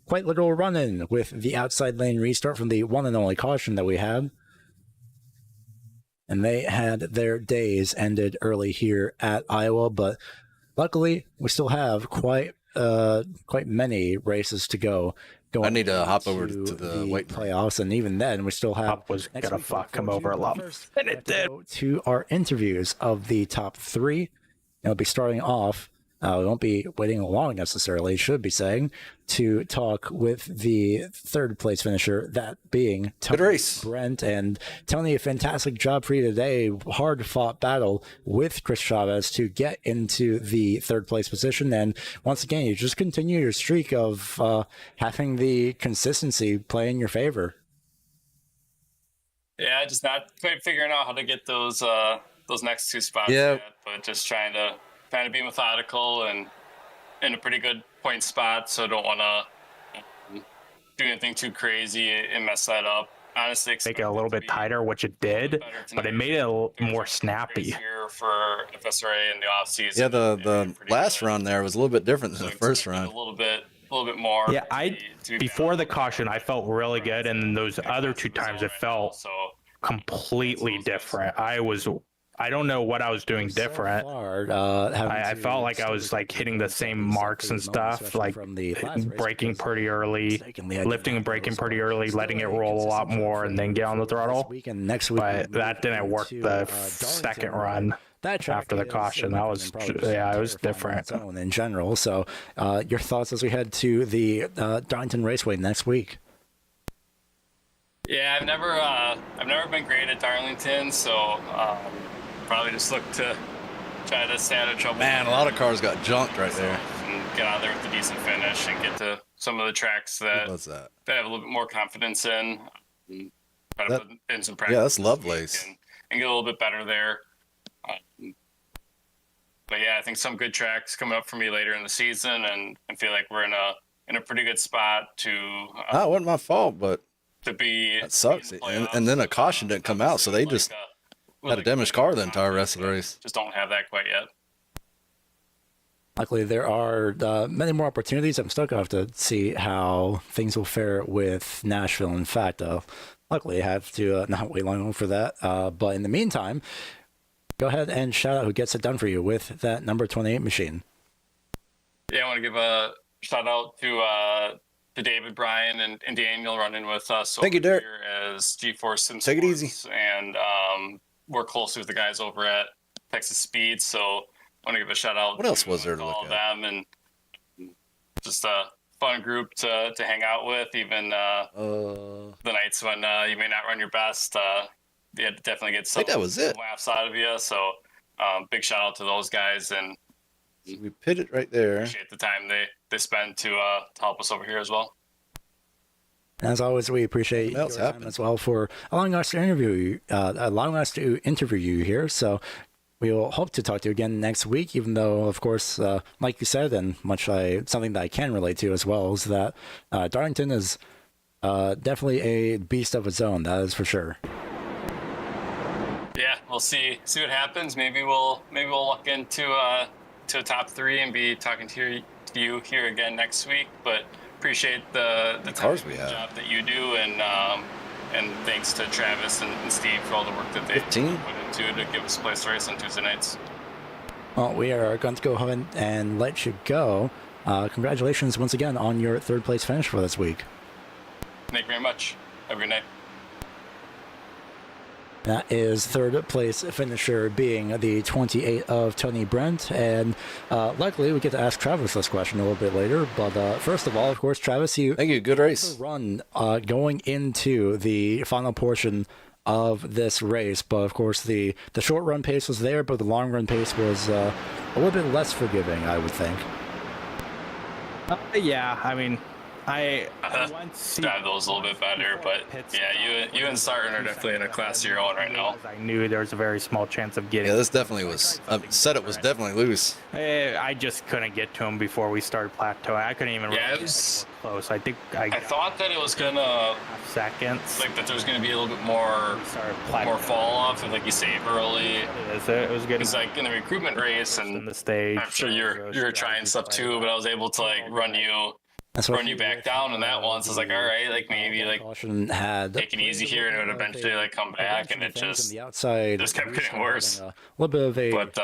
A: quite literal run-in with the outside lane restart from the one and only caution that we had. And they had their days ended early here at Iowa, but luckily we still have quite many races to go.
C: I need to hop over to the weight
A: playoffs, and even then we still have.
H: Pop was gonna fuck him over a lot, and it did.
A: To our interviews of the top 3, it'll be starting off. We won't be waiting long necessarily, should be saying, to talk with the 3rd place finisher, that being Tony Brent. And Tony, a fantastic job for you today. Hard fought battle with Chris Chavez to get into the 3rd place position. And once again, you just continue your streak of having the consistency play in your favor.
I: Yeah, just not quite figuring out how to get those next 2 spots yet, but just trying to be methodical and in a pretty good point spot, so don't want to do anything too crazy and mess that up. Honestly,
H: make it a little bit tighter, which it did, but it made it a little more snappy.
I: Here for FSRA in the off season.
C: Yeah, the last run there was a little bit different than the first run.
I: A little bit more.
H: Yeah, before the caution, I felt really good, and those other 2 times it felt completely different. I don't know what I was doing different.
A: So far,
H: I felt like I was like hitting the same marks and stuff, like braking pretty early, lifting and braking pretty early, letting it roll a lot more, and then get on the throttle.
A: Next week,
H: But that didn't work the second run. After the caution, that was, yeah, it was different
A: zone in general. So, your thoughts as we head to the Darlington Raceway next week?
I: Yeah, I've never been great at Darlington, so probably just look to try to stay out of trouble.
C: Man, a lot of cars got junked right there.
I: And get out there with a decent finish and get to some of the tracks that I have a little bit more confidence in. Try to put in some practice.
C: Yeah, that's Lovelace.
I: And get a little bit better there. But yeah, I think some good tracks coming up for me later in the season, and I feel like we're in a pretty good spot to.
C: It wasn't my fault, but
I: to be
C: that sucks. And then a caution didn't come out, so they just had a damaged car the entire rest of the race.
I: Just don't have that quite yet.
A: Luckily, there are many more opportunities. I'm still going to have to see how things will fare with Nashville. In fact, luckily, I have to not wait long for that. But in the meantime, go ahead and shout out who gets it done for you with that number 28 machine.
I: Yeah, I want to give a shout out to David, Brian, and Daniel running with us.
C: Thank you, Derek.
I: Here as G-Force Sim
C: Take it
I: Sports,
C: easy.
I: And work closely with the guys over at Texas Speed. So I want to give a shout out.
C: What else was there to look
I: all
C: at?
I: them, and just a fun group to hang out with. Even the nights when you may not run your best, you had to definitely get some,
C: that was it.
I: some laughs out of you. So big shout out to those guys, and
C: we pitted right there.
I: Appreciate the time they spend to help us over here as well.
A: And as always, we appreciate your time as well for allowing us to interview you here. So we will hope to talk to you again next week, even though, of course, like you said, and something that I can relate to as well, is that Darlington is definitely a beast of its own. That is for sure.
I: Yeah, we'll see what happens. Maybe we'll look into to a top 3 and be talking to you here again next week. But appreciate the
C: cars we have.
I: Job that you do, and thanks to Travis and Steve for all the work that they put into to give us a place to race on Tuesday nights.
A: Well, we are going to go ahead and let you go. Congratulations once again on your 3rd place finish for this week.
I: Thank you very much. Have a good night.
A: That is 3rd place finisher being the 28 of Tony Brent. And luckily, we get to ask Travis this question a little bit later. But first of all, of course, Travis,
C: thank you. Good race.
A: Run going into the final portion of this race. But of course, the short run pace was there, but the long run pace was a little bit less forgiving, I would think.
H: Yeah, I mean, I
I: drive those a little bit better, but yeah, you and Sarton are definitely in a class of your own right now.
H: I knew there was a very small chance of getting.
C: Yeah, this definitely was. Said it was definitely loose.
H: I just couldn't get to him before we started plateauing. I couldn't even.
I: Yeah, it was
H: close. I think
I: I thought that it was gonna
H: seconds.
I: Like that there was gonna be a little bit more fall off, and like you save early.
H: It was good.
I: It's like in the recruitment race, and
H: in the stage.
I: I'm sure you're trying stuff too, but I was able to like run you back down in that one. So I was like, all right, like maybe like take it easy here, and it would eventually like come back, and it just kept getting worse.
A: A little bit of a.
I: But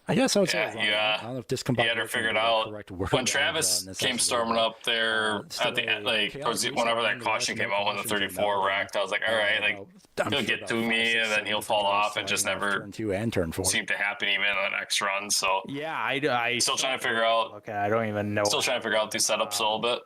A: I guess I would say
I: I don't know if he had her figured out. When Travis came storming up there at the end, like towards whenever that caution came out when the 34 wrecked, I was like, all right, like he'll get to me and then he'll fall off, and just never
A: turn 2 and turn 4
I: seemed to happen even on the next run. So
H: yeah, I
I: still trying to figure out.
H: Okay, I don't even know.
I: Still trying to figure out these setups a little bit.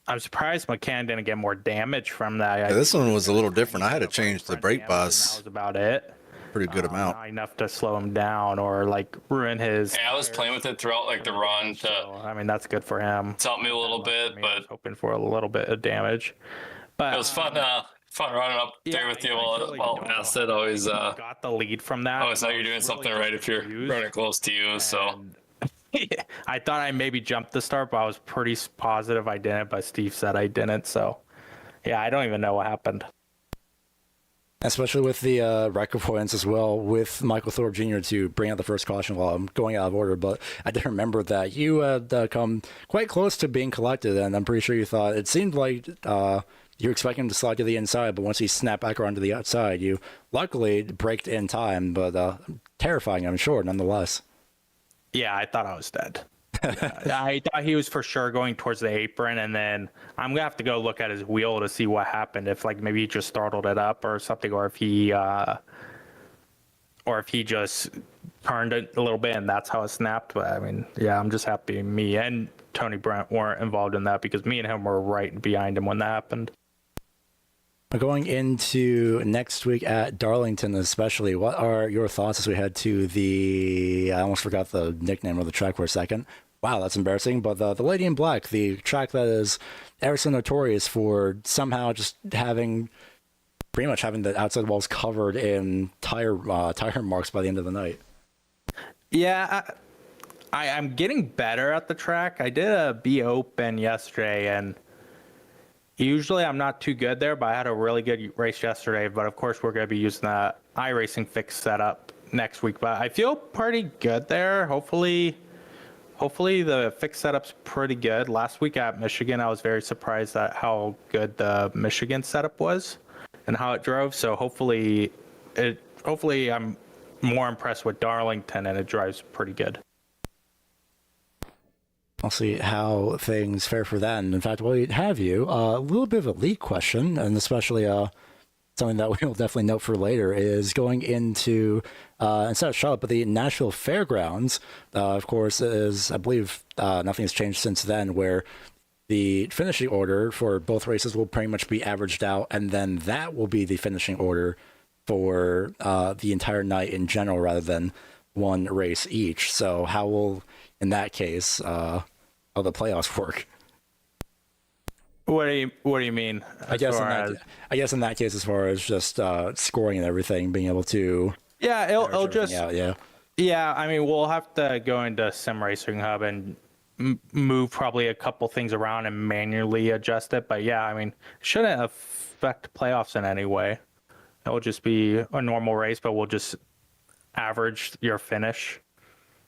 H: I'm surprised McCann didn't get more damage from that.
C: Yeah, this one was a little different. I had to change the brake bus.
H: That was about it.
C: Pretty good amount.
H: Not enough to slow him down or like ruin his.
I: Yeah, I was playing with it throughout like the run to.
H: I mean, that's good for him.
I: It's helped me a little bit, but
H: I was hoping for a little bit of damage. But
I: it was fun. Fun running up there with you while past it. Always
H: got the lead from that.
I: Always know you're doing something right if you're running close to you. So
H: I thought I maybe jumped the start, but I was pretty positive I didn't. But Steve said I didn't. So yeah, I don't even know what happened.
A: Especially with the record points as well, with Michael Thorpe Jr. to bring out the first caution while I'm going out of order. But I did remember that you had come quite close to being collected, and I'm pretty sure you thought it seemed like you're expecting him to slide to the inside, but once he snapped back around to the outside, you luckily braked in time, but terrifying, I'm sure, nonetheless.
H: Yeah, I thought I was dead. I thought he was for sure going towards the apron, and then I'm gonna have to go look at his wheel to see what happened. If like maybe he just throttled it up or something, or if he just turned it a little bit and that's how it snapped. But I mean, yeah, I'm just happy me and Tony Brent weren't involved in that, because me and him were right behind him when that happened.
A: Going into next week at Darlington especially, what are your thoughts as we head to the, I almost forgot the nickname of the track for a second. Wow, that's embarrassing. But the Lady in Black, the track that is ever so notorious for somehow just pretty much having the outside walls covered in tire marks by the end of the night.
H: Yeah, I'm getting better at the track. I did a B Open yesterday, and usually I'm not too good there, but I had a really good race yesterday. But of course, we're going to be using the iRacing fix setup next week. But I feel pretty good there. Hopefully the fix setup's pretty good. Last week at Michigan, I was very surprised at how good the Michigan setup was and how it drove. So hopefully I'm more impressed with Darlington, and it drives pretty good.
A: I'll see how things fare for that. And in fact, while we have you, a little bit of a lead question, and especially something that we will definitely note for later, is going into, instead of Charlotte, but the Nashville Fairgrounds, of course, is, I believe, nothing's changed since then, where the finishing order for both races will pretty much be averaged out, and then that will be the finishing order for the entire night in general, rather than one race each. So how will, in that case, how the playoffs work?
H: What do you mean?
A: I guess in that case, as far as just scoring and everything, being able to
H: it'll just
A: out,
H: yeah. I mean, we'll have to go into Sim Racing Hub and move probably a couple things around and manually adjust it. But yeah, I mean, it shouldn't affect playoffs in any way. It will just be a normal race, but we'll just average your finish.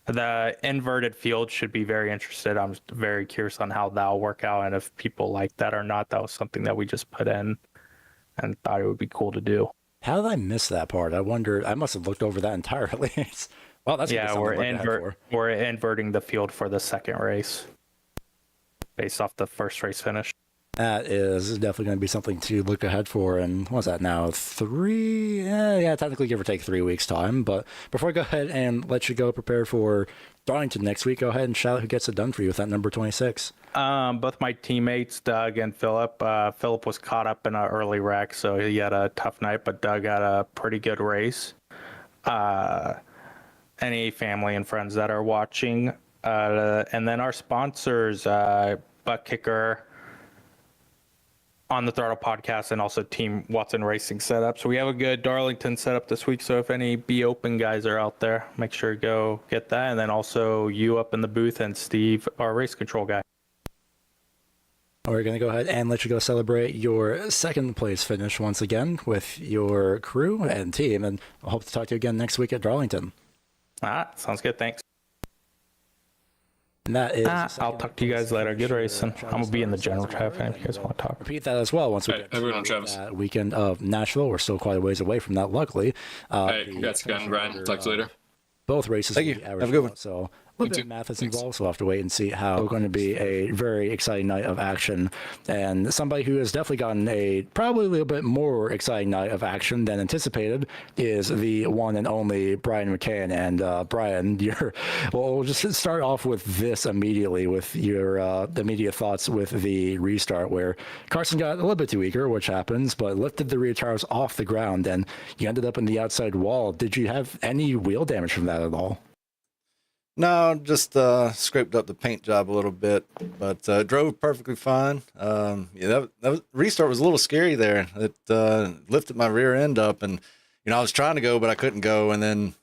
H: The inverted field should be very interested. I'm very curious on how that'll work out, and if people like that or not. That was something that we just put in and thought it would be cool to do.
A: How did I miss that part? I wonder. I must have looked over that entirely. Well, that's
H: we're inverting the field for the second race based off the first race finish.
A: That is definitely going to be something to look ahead for. And what's that now? Technically give or take 3 weeks time. But before I go ahead and let you go prepare for Darlington next week, go ahead and shout out who gets it done for you with that number 26.
H: Both my teammates, Doug and Philip. Philip was caught up in an early wreck, so he had a tough night, but Doug had a pretty good race. Any family and friends that are watching. And then our sponsors, Butt Kicker, On the Throttle Podcast, and also Team Watson Racing setup. So we have a good Darlington setup this week. So if any Be Open guys are out there, make sure to go get that. And then also you up in the booth, and Steve, our race control guy.
A: We're going to go ahead and let you go celebrate your second place finish once again with your crew and team. And I hope to talk to you again next week at Darlington.
H: All right, sounds good. Thanks.
A: And that is.
H: I'll talk to you guys later. Good racing. I'm gonna be in the general traffic if you guys want to talk.
A: Repeat that as well once we get to that weekend of Nashville. We're still quite a ways away from that, luckily.
I: Congrats again, Brian. Talk to you later.
A: Both races.
C: Thank you. Have a good one.
A: So a little bit of math is involved, so we'll have to wait and see how it's going to be a very exciting night of action. And somebody who has definitely gotten a probably a little bit more exciting night of action than anticipated is the one and only Brian McCann. And Brian, we'll just start off with this immediately with your immediate thoughts with the restart, where Carson got a little bit too eager, which happens, but lifted the rear tires off the ground, and you ended up in the outside wall. Did you have any wheel damage from that at all?
C: No, just scraped up the paint job a little bit, but drove perfectly fine. That restart was a little scary there. It lifted my rear end up, and I was trying to go, but I couldn't go. And then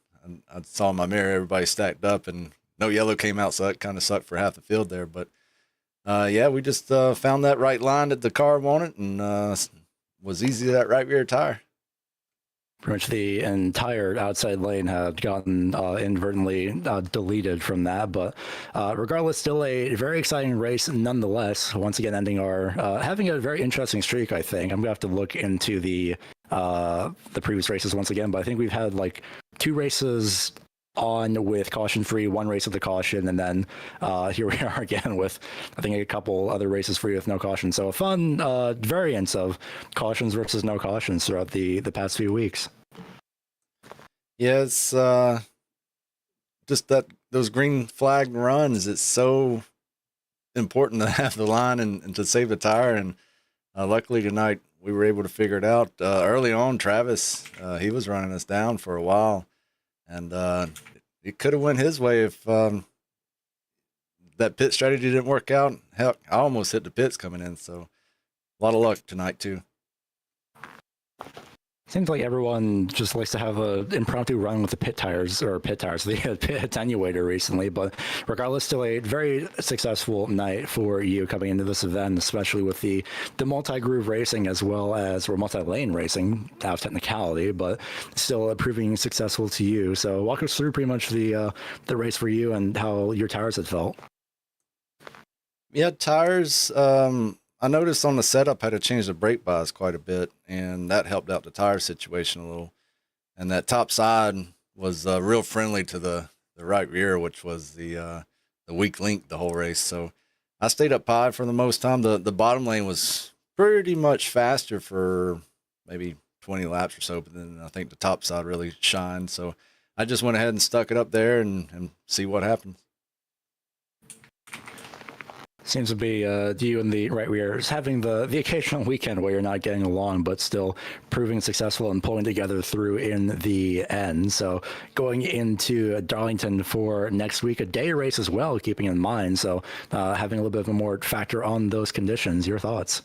C: I saw in my mirror everybody stacked up, and no yellow came out, so that kind of sucked for half the field there. But we just found that right line that the car wanted, and was easy to that right rear tire.
A: Pretty much the entire outside lane had gotten inadvertently deleted from that, but regardless, still a very exciting race nonetheless. Once again, ending our having a very interesting streak. I think I'm gonna have to look into the previous races once again, but I think we've had like 2 races on with caution free, 1 race with the caution, and then here we are again with I think a couple other races free with no caution. So a fun variance of cautions versus no cautions throughout the past few weeks.
C: Yeah, it's just that those green flag runs. It's so important to have the line and to save the tire. And luckily tonight we were able to figure it out. Early on, Travis, he was running us down for a while, and it could have went his way if that pit strategy didn't work out. Heck, I almost hit the pits coming in, so a lot of luck tonight too.
A: Seems like everyone just likes to have an impromptu run with the pit tires, the pit attenuator recently, but regardless, still a very successful night for you coming into this event, especially with the multi-groove racing as well as, or multi-lane racing, out of technicality, but still proving successful to you. So walk us through pretty much the race for you and how your tires had felt.
C: Yeah, tires, I noticed on the setup I had to change the brake bias quite a bit, and that helped out the tire situation a little. And that top side was real friendly to the right rear, which was the weak link the whole race. So I stayed up high for the most time. The bottom lane was pretty much faster for maybe 20 laps or so, but then I think the top side really shined. So I just went ahead and stuck it up there and see what happens.
A: Seems to be you and the right rears having the occasional weekend where you're not getting along, but still proving successful and pulling together through in the end. So going into Darlington for next week, a day race as well, keeping in mind. So having a little bit of a more factor on those conditions. Your thoughts?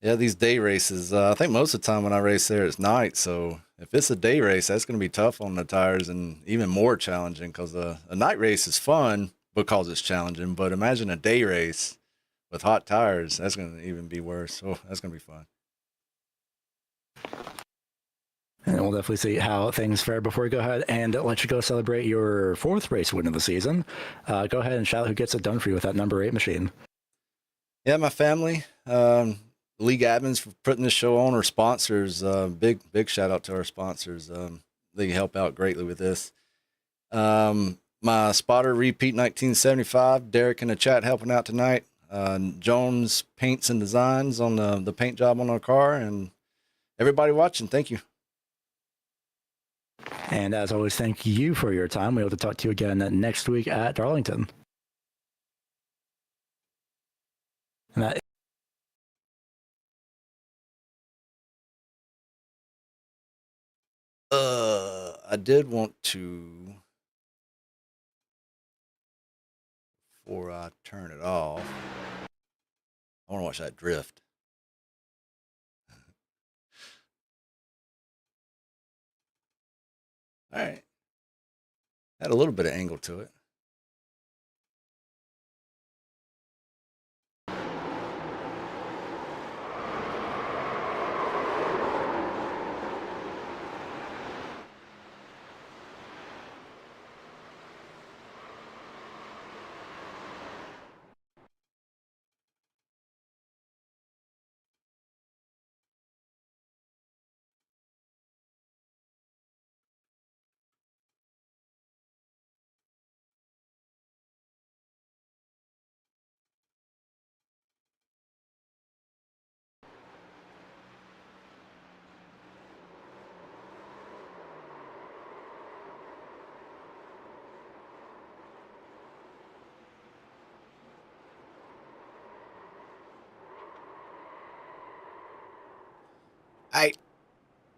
C: Yeah, these day races, I think most of the time when I race there, it's night. So if it's a day race, that's going to be tough on the tires and even more challenging because a night race is fun because it's challenging. But imagine a day race with hot tires. That's going to even be worse. So that's going to be fun.
A: And we'll definitely see how things fare before we go ahead and let you go celebrate your 4th race win of the season. Go ahead and shout out who gets it done for you with that number 8 machine.
C: Yeah, my family. League admins for putting this show on, our sponsors. Big shout out to our sponsors. They help out greatly with this. My spotter, Repeat 1975, Derek in the chat helping out tonight. Jones Paints and Designs on the paint job on our car, and everybody watching, thank you.
A: And as always, thank you for your time. We hope to talk to you again next week at Darlington. And that
C: I did want to, before I turn it off, I want to watch that drift. All right. Had a little bit of angle to it. All right.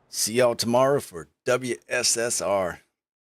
C: See y'all tomorrow for WSSR.